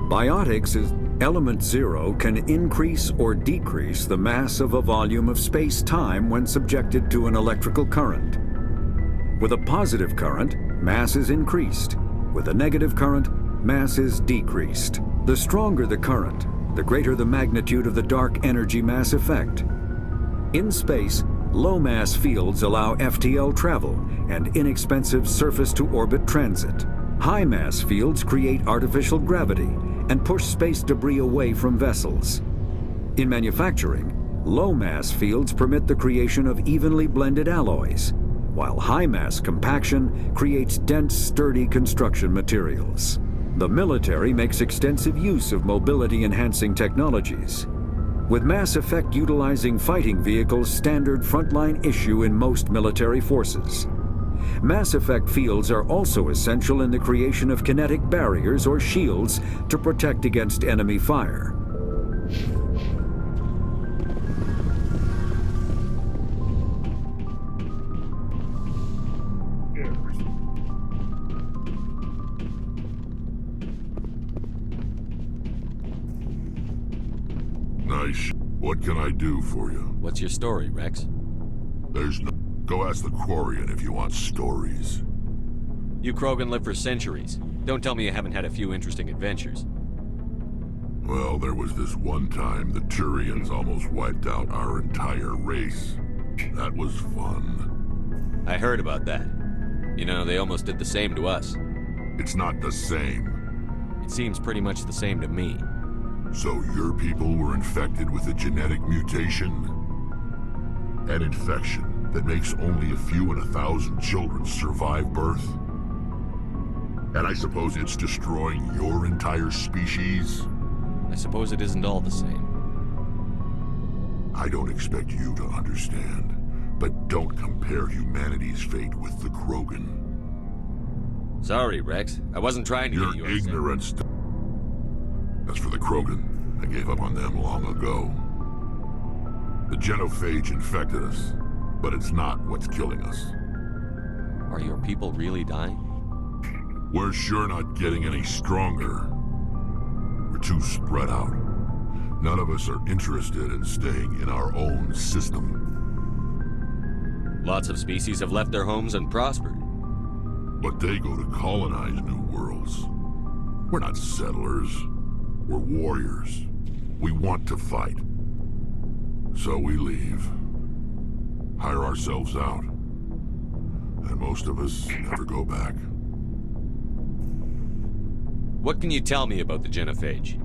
S8: Biotics is element zero can increase or decrease the mass of a volume of space-time when subjected to an electrical current. With a positive current, mass is increased. With a negative current, mass is decreased. The stronger the current, the greater the magnitude of the dark energy mass effect. In space, low-mass fields allow FTL travel and inexpensive surface-to-orbit transit. High-mass fields create artificial gravity and push space debris away from vessels. In manufacturing, low-mass fields permit the creation of evenly blended alloys, while high-mass compaction creates dense, sturdy construction materials. The military makes extensive use of mobility-enhancing technologies, with mass effect utilizing fighting vehicles standard frontline issue in most military forces. Mass effect fields are also essential in the creation of kinetic barriers or shields to protect against enemy fire.
S15: Nice. What can I do for you?
S7: What's your story, Rex?
S15: There's no... Go ask the Quarian if you want stories.
S7: You Krogan live for centuries. Don't tell me you haven't had a few interesting adventures.
S15: Well, there was this one time the Turians almost wiped out our entire race. That was fun.
S7: I heard about that. You know, they almost did the same to us.
S15: It's not the same.
S7: It seems pretty much the same to me.
S15: So your people were infected with a genetic mutation? An infection that makes only a few in 1,000 children survive birth? And I suppose it's destroying your entire species?
S7: I suppose it isn't all the same.
S15: I don't expect you to understand, but don't compare humanity's fate with the Krogan.
S7: Sorry, Rex. I wasn't trying to get you upset.
S15: Your ignorance... As for the Krogan, I gave up on them long ago. The genophage infected us, but it's not what's killing us.
S7: Are your people really dying?
S15: We're sure not getting any stronger. We're too spread out. None of us are interested in staying in our own system.
S7: Lots of species have left their homes and prospered.
S15: But they go to colonize new worlds. We're not settlers. We're warriors. We want to fight. So we leave. Hire ourselves out. And most of us never go back.
S7: What can you tell me about the genophage?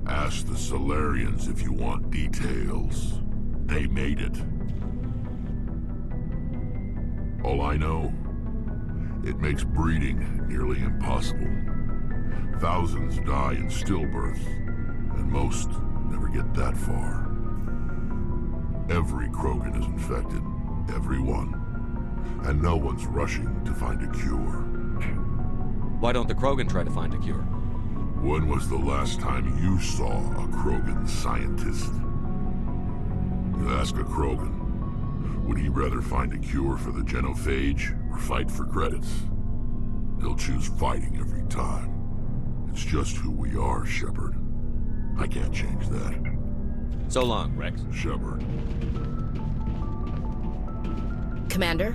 S15: Ask the Solarians if you want details. They made it. All I know, it makes breeding nearly impossible. Thousands die in stillbirth, and most never get that far. Every Krogan is infected, every one. And no one's rushing to find a cure.
S7: Why don't the Krogan try to find a cure?
S15: When was the last time you saw a Krogan scientist? You ask a Krogan, would he rather find a cure for the genophage or fight for credits? He'll choose fighting every time. It's just who we are, Shepard. I can't change that.
S7: So long, Rex.
S15: Shepard.
S16: Commander?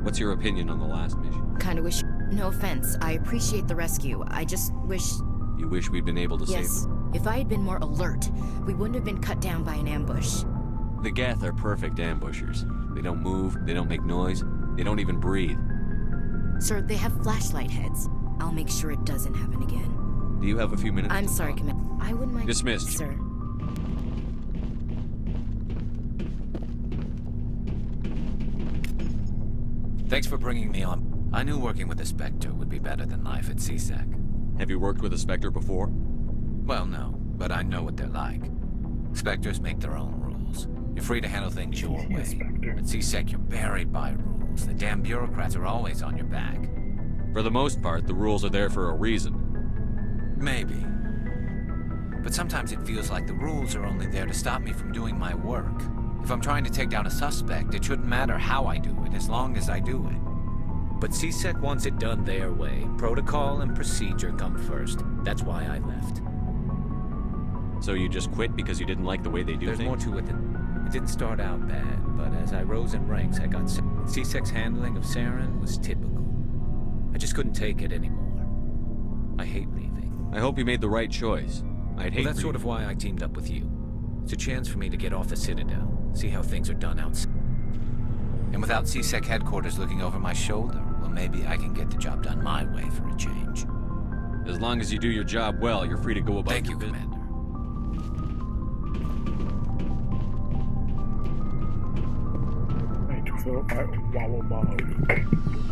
S7: What's your opinion on the last mission?
S16: Kinda wish... No offense, I appreciate the rescue. I just wish...
S7: You wish we'd been able to save her?
S16: If I had been more alert, we wouldn't have been cut down by an ambush.
S7: The Geth are perfect ambushers. They don't move, they don't make noise, they don't even breathe.
S16: Sir, they have flashlight heads. I'll make sure it doesn't happen again.
S7: Do you have a few minutes?
S16: I'm sorry, Commander. I wouldn't mind...
S7: Dismissed.
S16: Sir.
S17: Thanks for bringing me on. I knew working with a Spectre would be better than life at CSEC.
S7: Have you worked with a Spectre before?
S17: Well, no, but I know what they're like. Spectres make their own rules. You're free to handle things your way. At CSEC, you're buried by rules. The damn bureaucrats are always on your back.
S7: For the most part, the rules are there for a reason.
S17: Maybe. But sometimes it feels like the rules are only there to stop me from doing my work. If I'm trying to take down a suspect, it shouldn't matter how I do it, as long as I do it. But CSEC wants it done their way. Protocol and procedure come first. That's why I left.
S7: So you just quit because you didn't like the way they do
S17: There's
S7: things?
S17: more to it than... It didn't start out bad, but as I rose in ranks, I got... CSEC's handling of Saren was typical. I just couldn't take it anymore. I hate leaving.
S7: I hope you made the right choice. I'd hate
S17: Well, that's
S7: for
S17: sort
S7: you.
S17: of why I teamed up with you. It's a chance for me to get off the Citadel, see how things are done outside. And without CSEC headquarters looking over my shoulder, well, maybe I can get the job done my way for a change.
S7: As long as you do your job well, you're free to go about your business.
S17: Commander.
S1: I need to fill up my wobble mode.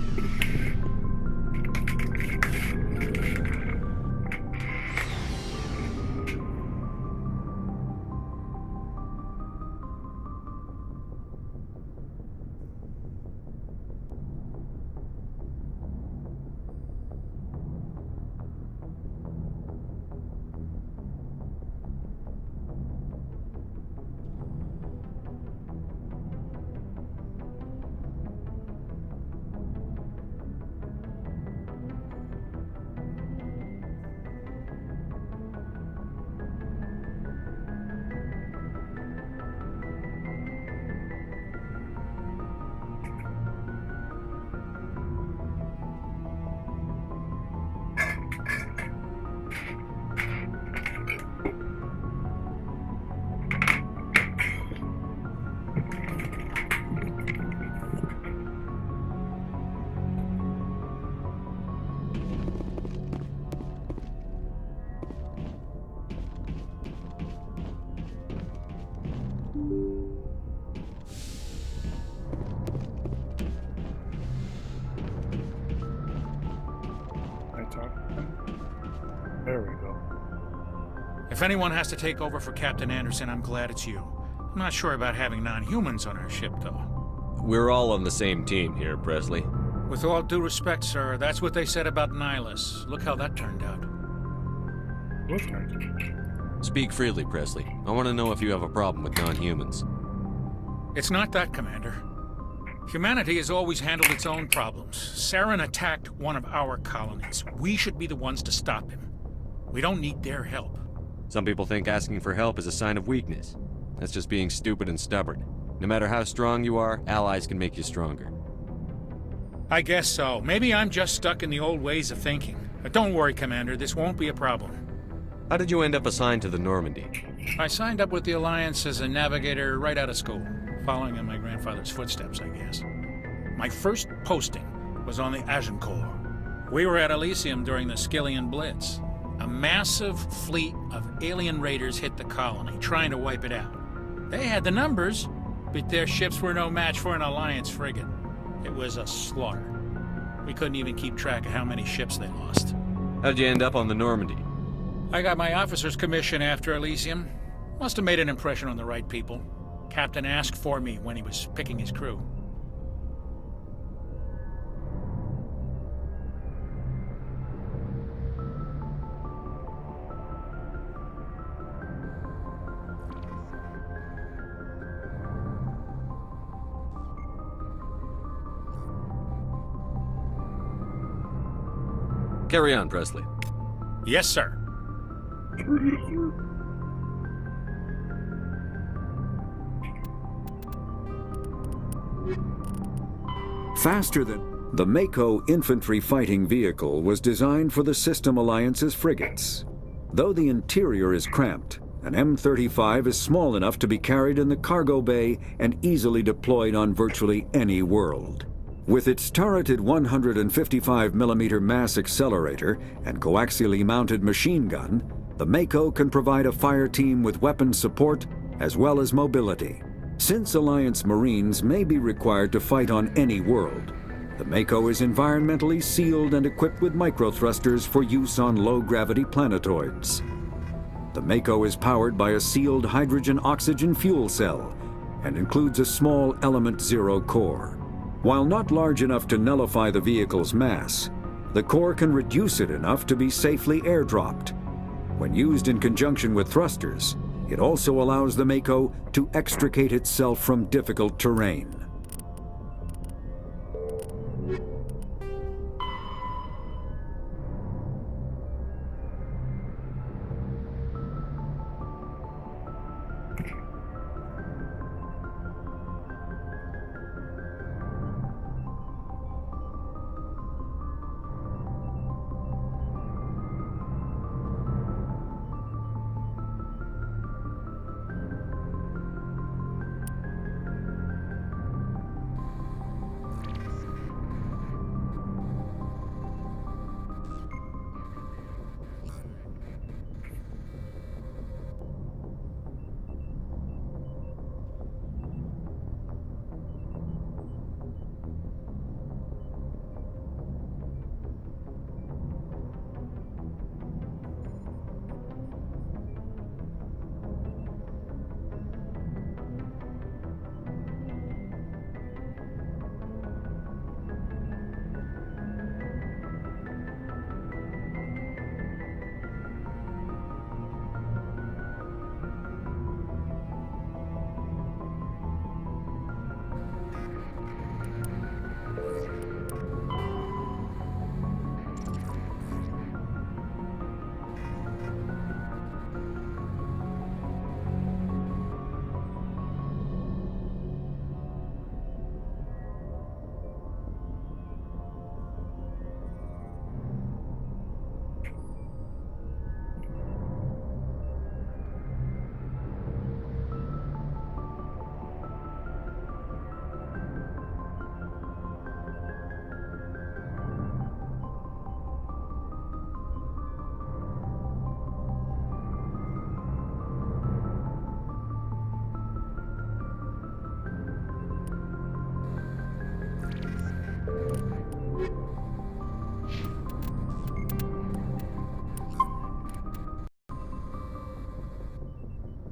S1: There we go.
S18: If anyone has to take over for Captain Anderson, I'm glad it's you. I'm not sure about having non-humans on our ship, though.
S7: We're all on the same team here, Presley.
S18: With all due respect, sir, that's what they said about Nihilus. Look how that turned out.
S7: Speak freely, Presley. I want to know if you have a problem with non-humans.
S18: It's not that, Commander. Humanity has always handled its own problems. Saren attacked one of our colonies. We should be the ones to stop him. We don't need their help.
S7: Some people think asking for help is a sign of weakness. That's just being stupid and stubborn. No matter how strong you are, allies can make you stronger.
S18: I guess so. Maybe I'm just stuck in the old ways of thinking. But don't worry, Commander, this won't be a problem.
S7: How did you end up assigned to the Normandy?
S18: I signed up with the Alliance as a navigator right out of school, following in my grandfather's footsteps, I guess. My first posting was on the Agincourt. We were at Elysium during the Skillian Blitz. A massive fleet of alien raiders hit the colony, trying to wipe it out. They had the numbers, but their ships were no match for an Alliance frigate. It was a slaughter. We couldn't even keep track of how many ships they lost.
S7: How'd you end up on the Normandy?
S18: I got my officer's commission after Elysium. Must have made an impression on the right people. Captain asked for me when he was picking his crew.
S7: Carry on, Presley.
S18: Yes, sir.
S8: Faster than... The Mako infantry fighting vehicle was designed for the System Alliance's frigates. Though the interior is cramped, an M35 is small enough to be carried in the cargo bay and easily deployed on virtually any world. With its turreted 155mm mass accelerator and coaxially mounted machine gun, the Mako can provide a fire team with weapon support as well as mobility. Since Alliance Marines may be required to fight on any world, the Mako is environmentally sealed and equipped with microthrusters for use on low-gravity planetoids. The Mako is powered by a sealed hydrogen-oxygen fuel cell and includes a small Element Zero core. While not large enough to nullify the vehicle's mass, the core can reduce it enough to be safely airdropped. When used in conjunction with thrusters, it also allows the Mako to extricate itself from difficult terrain.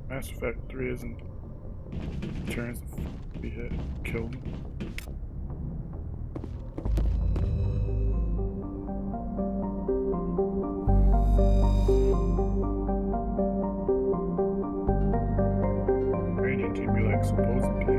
S1: Mass Effect 3 isn't turns to be hit, killed. Ranging team be like supposedly.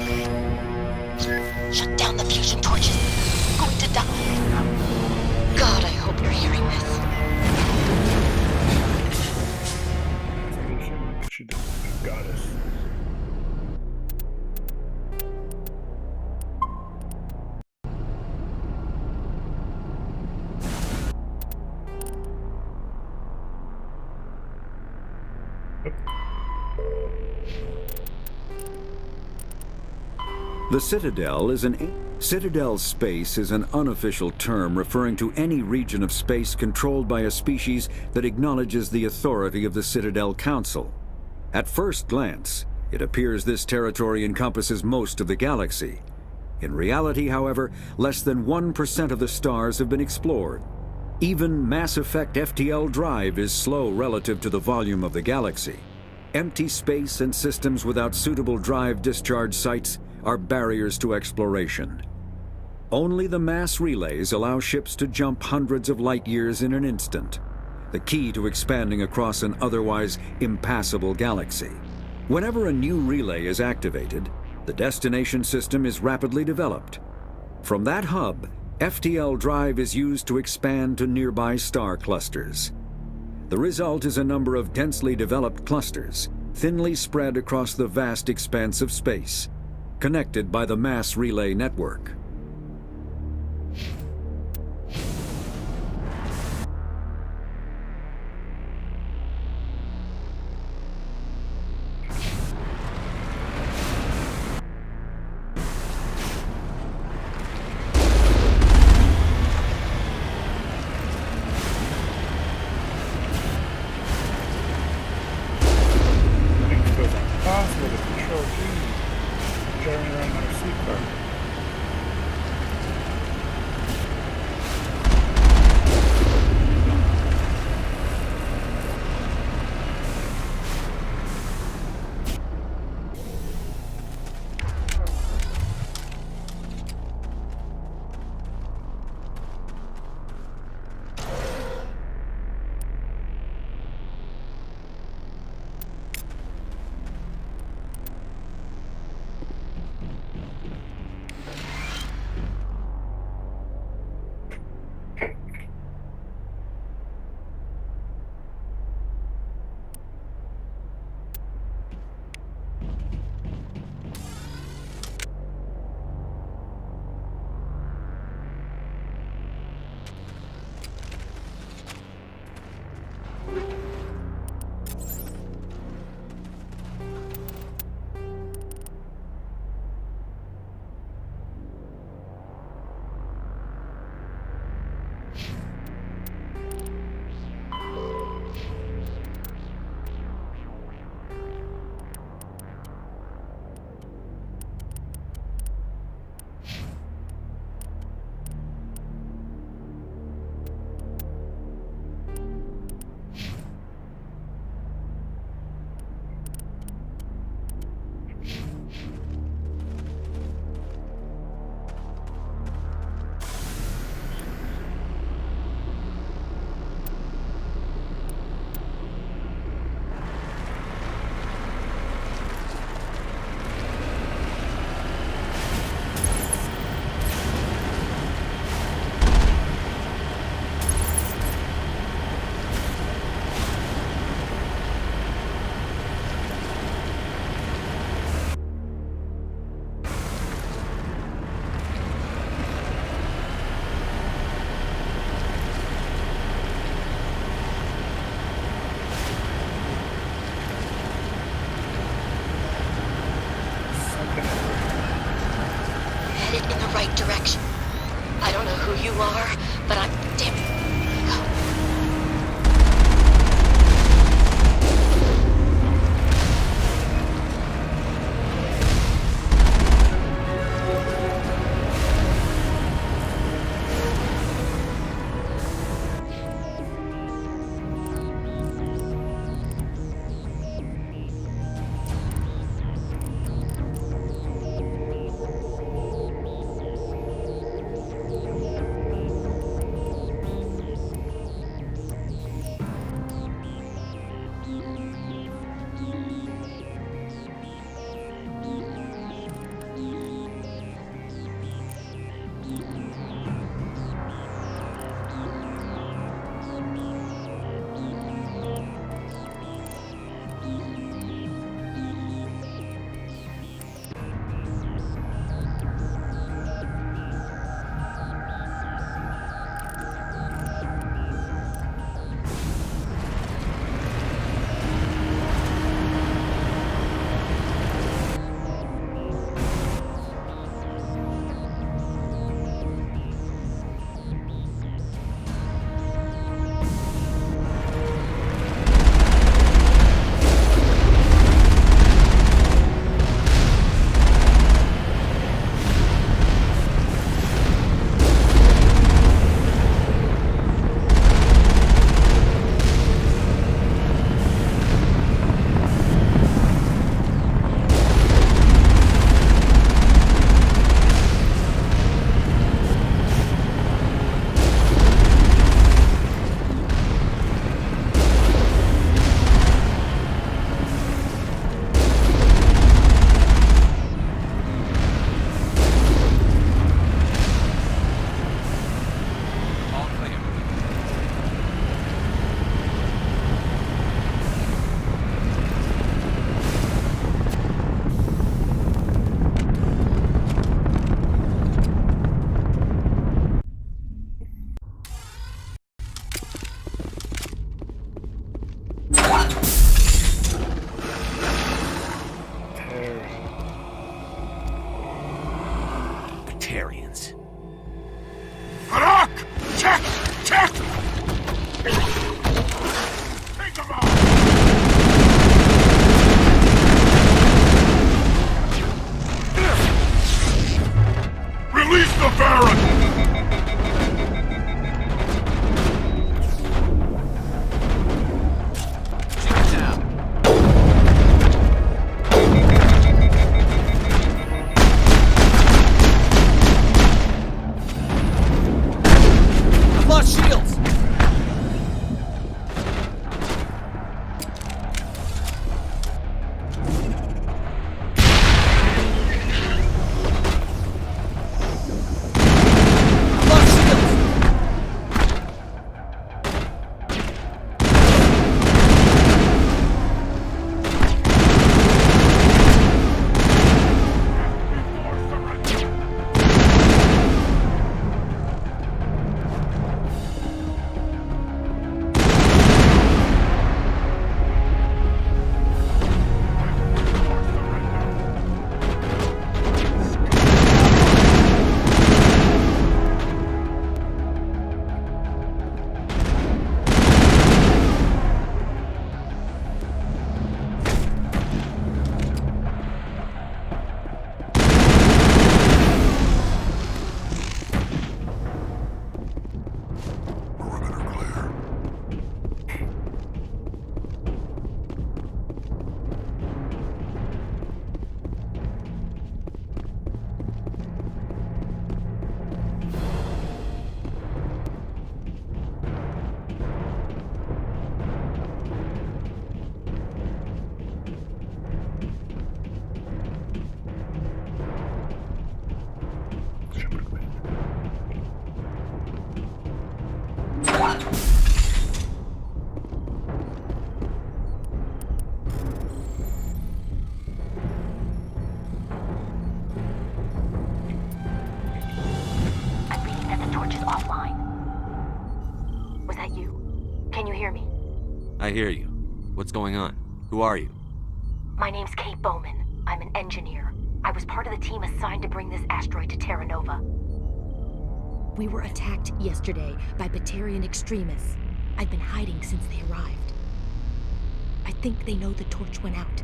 S19: Shut down the fusion torches. I'm going to die. God, I hope you're hearing this.
S1: She did. Goddess.
S8: The Citadel is Citadel space is an unofficial term referring to any region of space controlled by a species that acknowledges the authority of the Citadel Council. At first glance, it appears this territory encompasses most of the galaxy. In reality, however, less than 1% of the stars have been explored. Even Mass Effect FTL drive is slow relative to the volume of the galaxy. Empty space and systems without suitable drive discharge sites are barriers to exploration. Only the mass relays allow ships to jump hundreds of light years in an instant, the key to expanding across an otherwise impassable galaxy. Whenever a new relay is activated, the destination system is rapidly developed. From that hub, FTL drive is used to expand to nearby star clusters. The result is a number of densely developed clusters, thinly spread across the vast expanse of space, connected by the mass relay network.
S19: right direction. I don't know who you are, but I'm damn...
S17: Batarians.
S15: Harak! Check! Check! Take them out! Release the Baron!
S7: I hear you. What's going on? Who are you?
S19: My name's Kate Bowman. I'm an engineer. I was part of the team assigned to bring this asteroid to Terra Nova.
S16: We were attacked yesterday by Batarian extremists. I've been hiding since they arrived. I think they know the torch went out.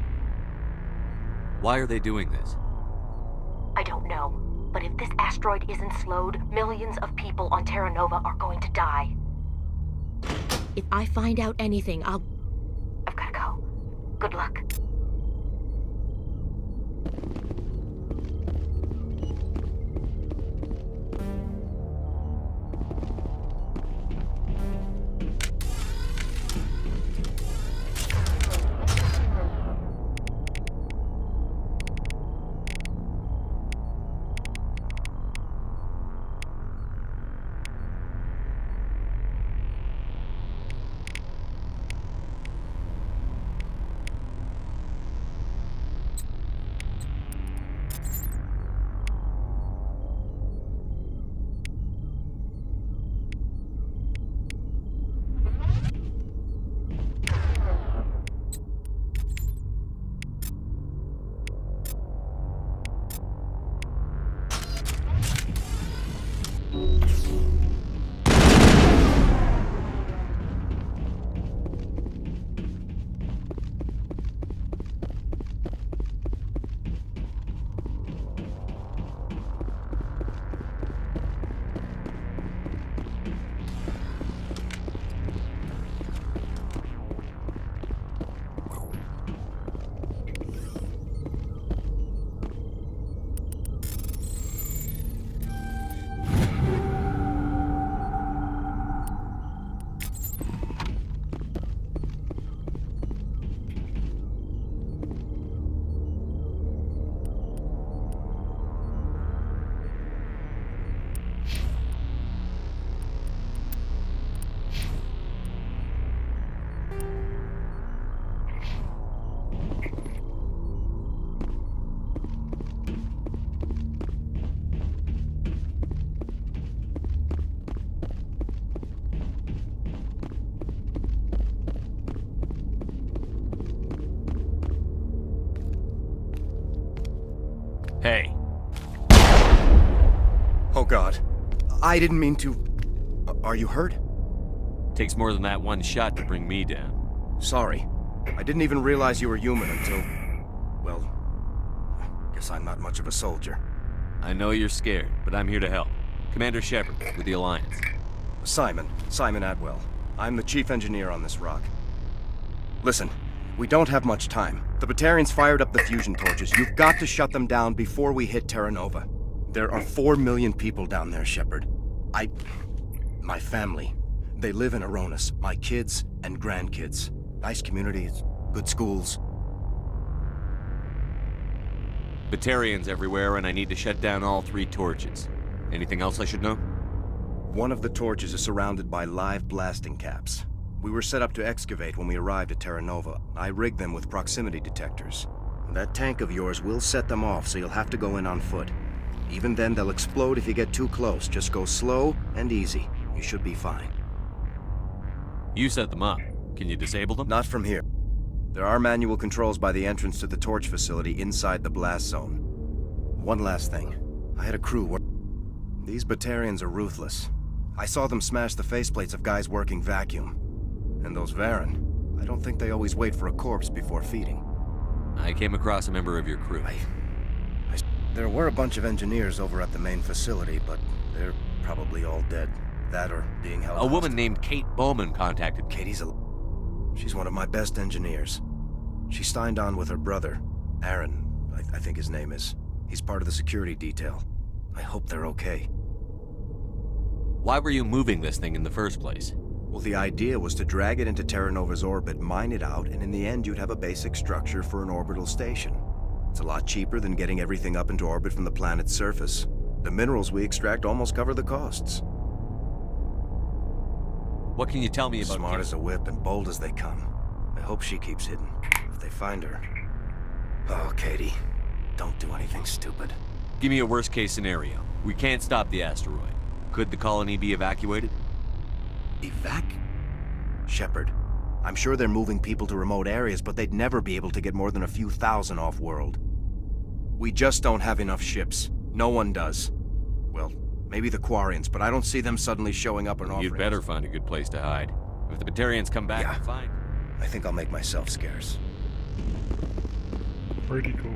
S7: Why are they doing this?
S19: I don't know, but if this asteroid isn't slowed, millions of people on Terra Nova are going to die.
S16: If I find out anything, I've
S19: gotta go. Good luck.
S7: Hey.
S20: Oh God. I didn't mean to... Are you hurt?
S7: Takes more than that one shot to bring me down.
S20: Sorry. I didn't even realize you were human until... Well, guess I'm not much of a soldier.
S7: I know you're scared, but I'm here to help. Commander Shepard, with the Alliance.
S20: Simon Atwell. I'm the chief engineer on this rock. Listen, we don't have much time. The Batarians fired up the fusion torches. You've got to shut them down before we hit Terra Nova. There are 4 million people down there, Shepard. My family. They live in Aronis. My kids and grandkids. Nice communities, good schools.
S7: Batarians everywhere, and I need to shut down all 3 torches. Anything else I should know?
S20: One of the torches is surrounded by live blasting caps. We were set up to excavate when we arrived at Terra Nova. I rigged them with proximity detectors. That tank of yours will set them off, so you'll have to go in on foot. Even then, they'll explode if you get too close. Just go slow and easy. You should be fine.
S7: You set them up. Can you disable them?
S20: Not from here. There are manual controls by the entrance to the torch facility inside the blast zone. One last thing. I had a crew work. These Batarians are ruthless. I saw them smash the faceplates of guys working vacuum. And those Varen, I don't think they always wait for a corpse before feeding.
S7: I came across a member of your crew.
S20: There were a bunch of engineers over at the main facility, but they're probably all dead. That or being held
S7: A woman named Kate Bowman contacted me.
S20: She's one of my best engineers. She signed on with her brother, Aaron, I think his name is. He's part of the security detail. I hope they're okay.
S7: Why were you moving this thing in the first place?
S20: Well, the idea was to drag it into Terra Nova's orbit, mine it out, and in the end you'd have a basic structure for an orbital station. It's a lot cheaper than getting everything up into orbit from the planet's surface. The minerals we extract almost cover the costs.
S7: What can you tell me about
S20: Smart
S7: Kate?
S20: as a whip and bold as they come. I hope she keeps hidden. If they find her... Oh, Katie. Don't do anything stupid.
S7: Give me a worst-case scenario. We can't stop the asteroid. Could the colony be evacuated?
S20: Shepard. I'm sure they're moving people to remote areas, but they'd never be able to get more than a few thousand off-world. We just don't have enough ships. No one does. Well, maybe the Quarians, but I don't see them suddenly showing up on off-ramps.
S7: You'd better find a good place to hide. If the Batarians come back,
S20: Yeah.
S7: fine.
S20: I think I'll make myself scarce.
S1: Pretty cool.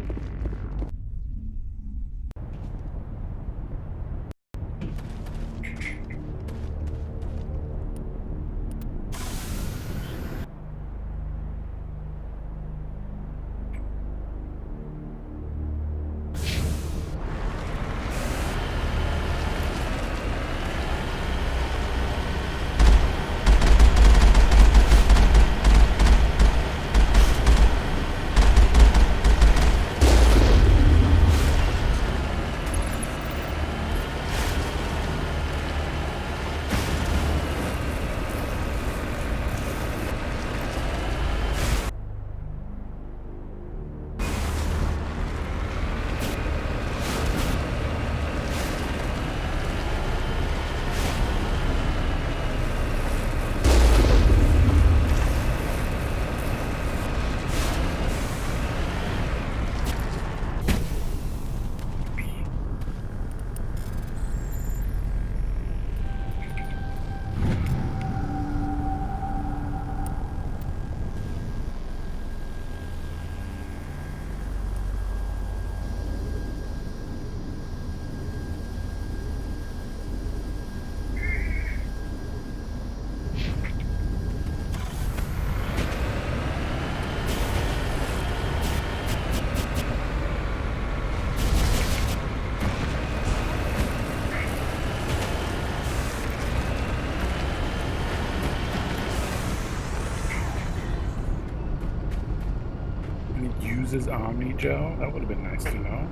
S1: Uses Omni Gel? That would have been nice to know.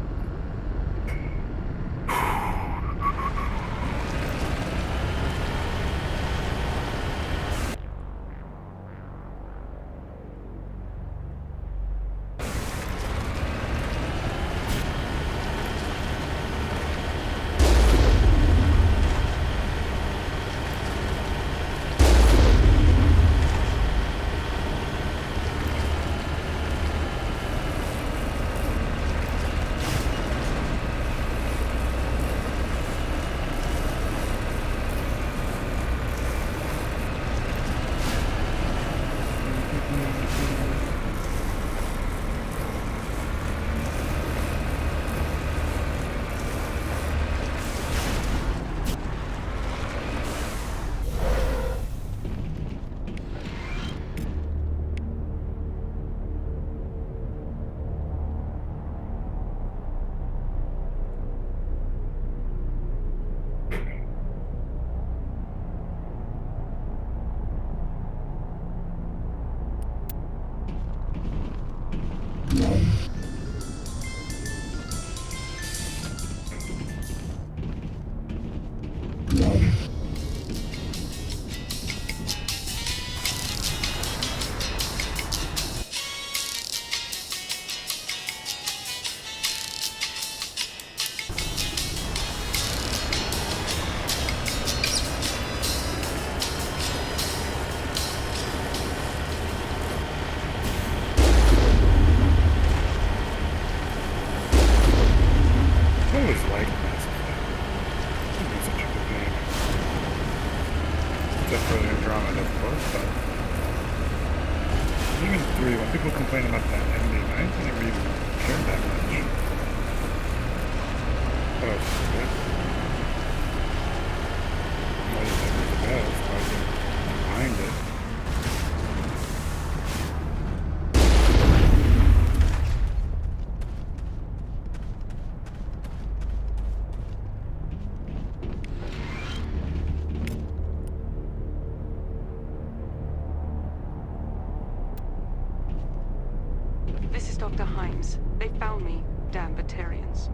S21: This is Dr. Himes. They found me, damn Batarians.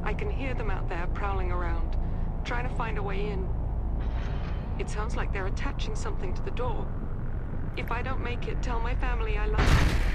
S21: I can hear them out there prowling around, trying to find a way in. It sounds like they're attaching something to the door. If I don't make it, tell my family I love them.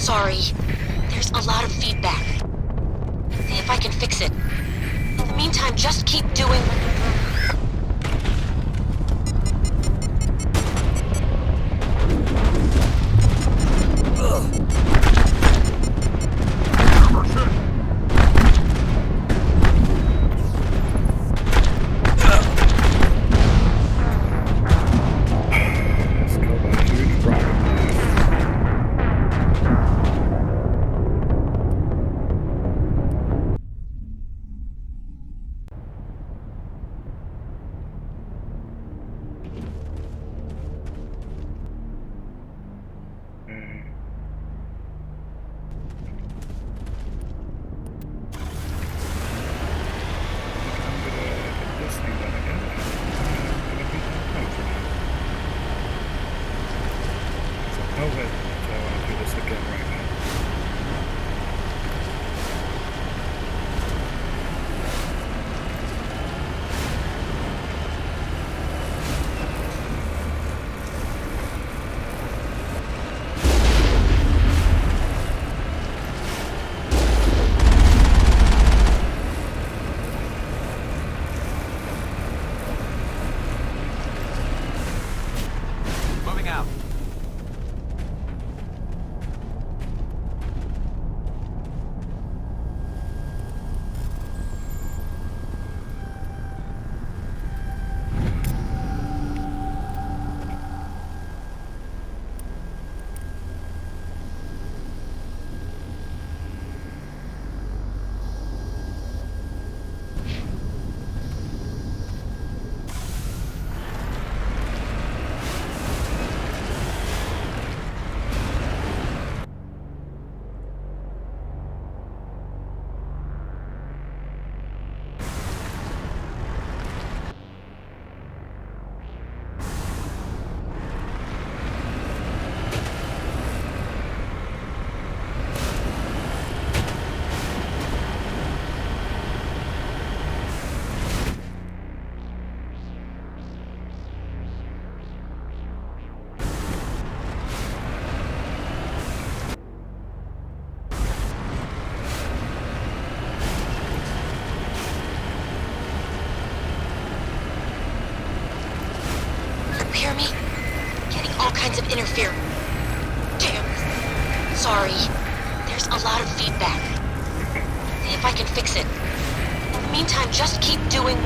S19: Sorry. There's a lot of feedback. See if I can fix it. In the meantime, just keep doing... all kinds of interference. Damn. Sorry. There's a lot of feedback. See if I can fix it. In the meantime, just keep doing...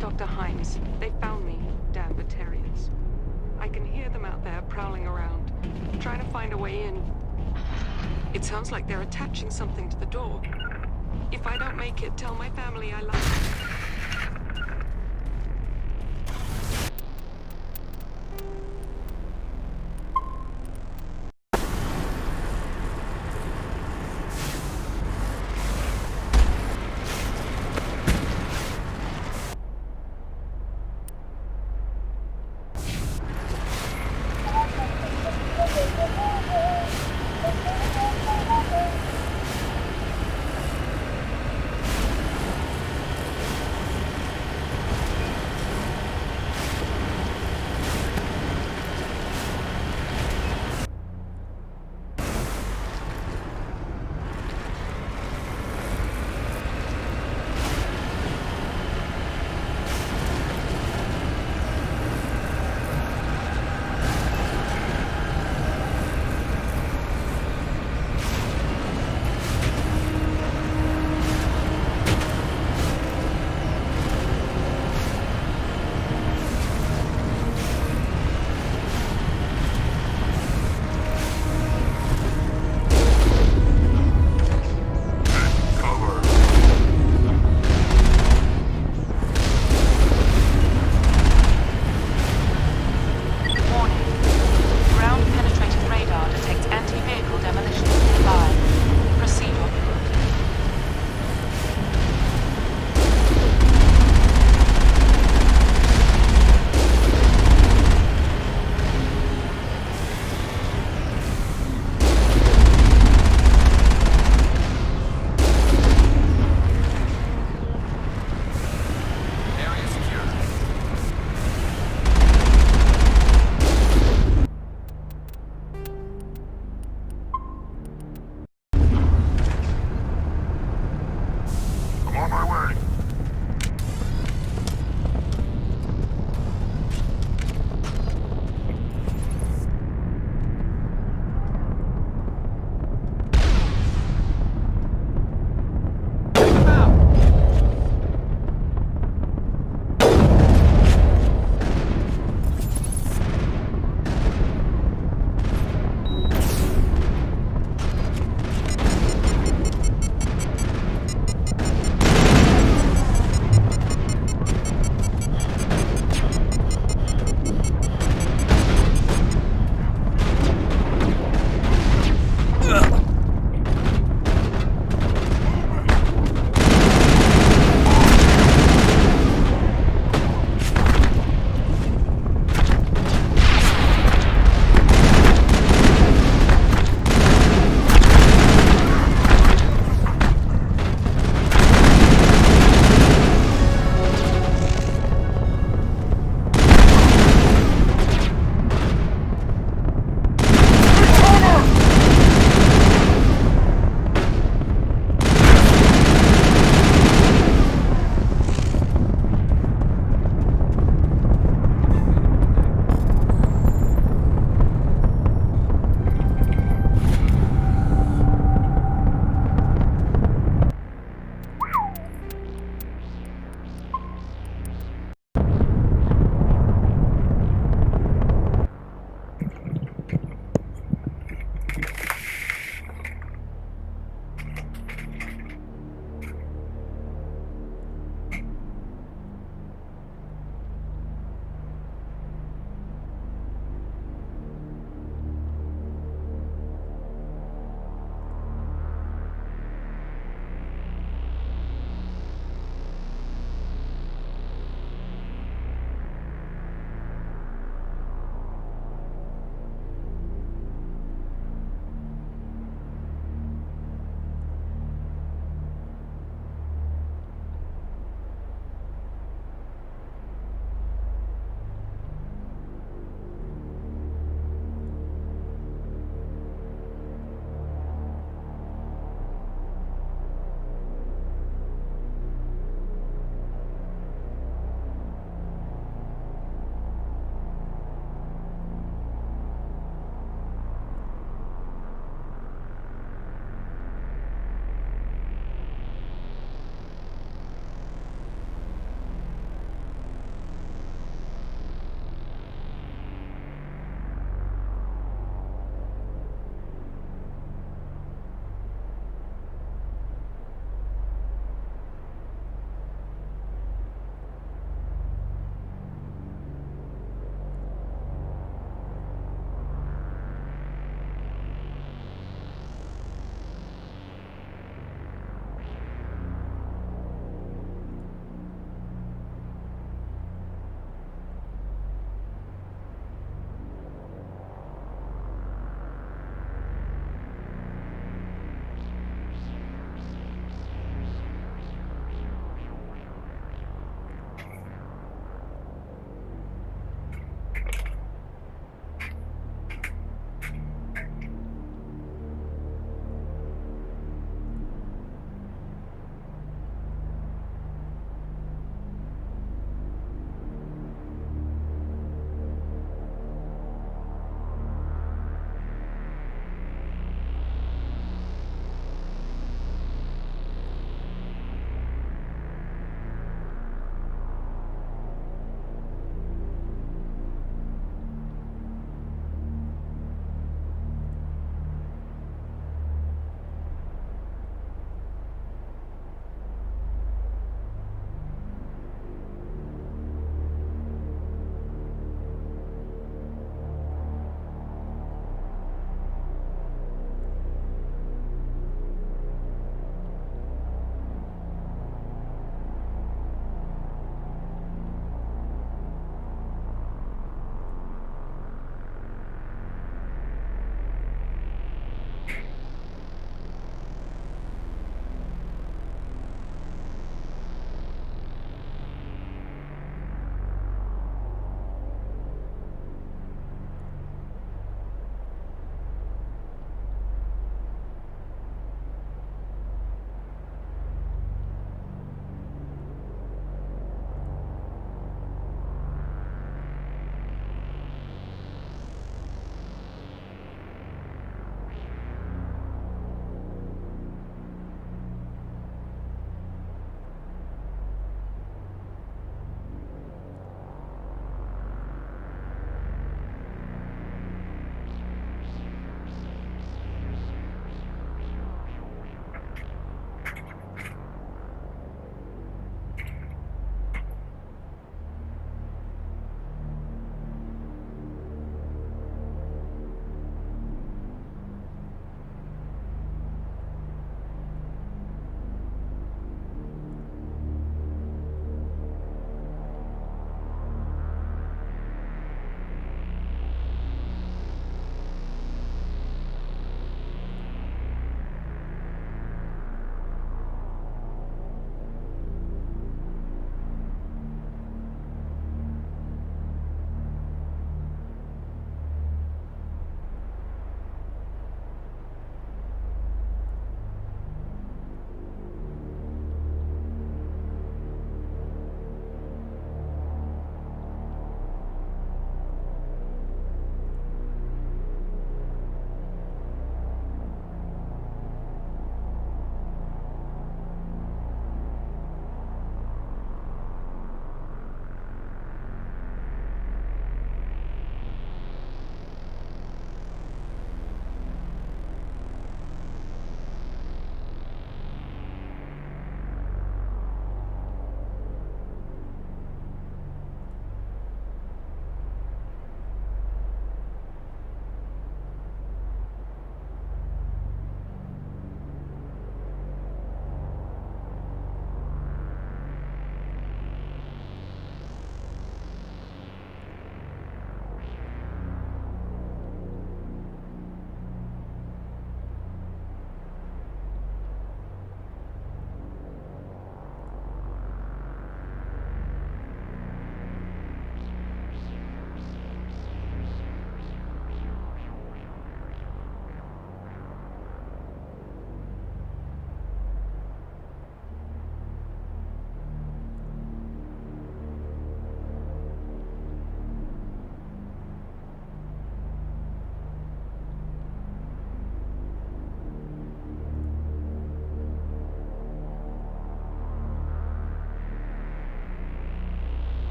S21: Dr. Himes. They found me, damn Batarians. I can hear them out there prowling around, trying to find a way in. It sounds like they're attaching something to the door. If I don't make it, tell my family I love them.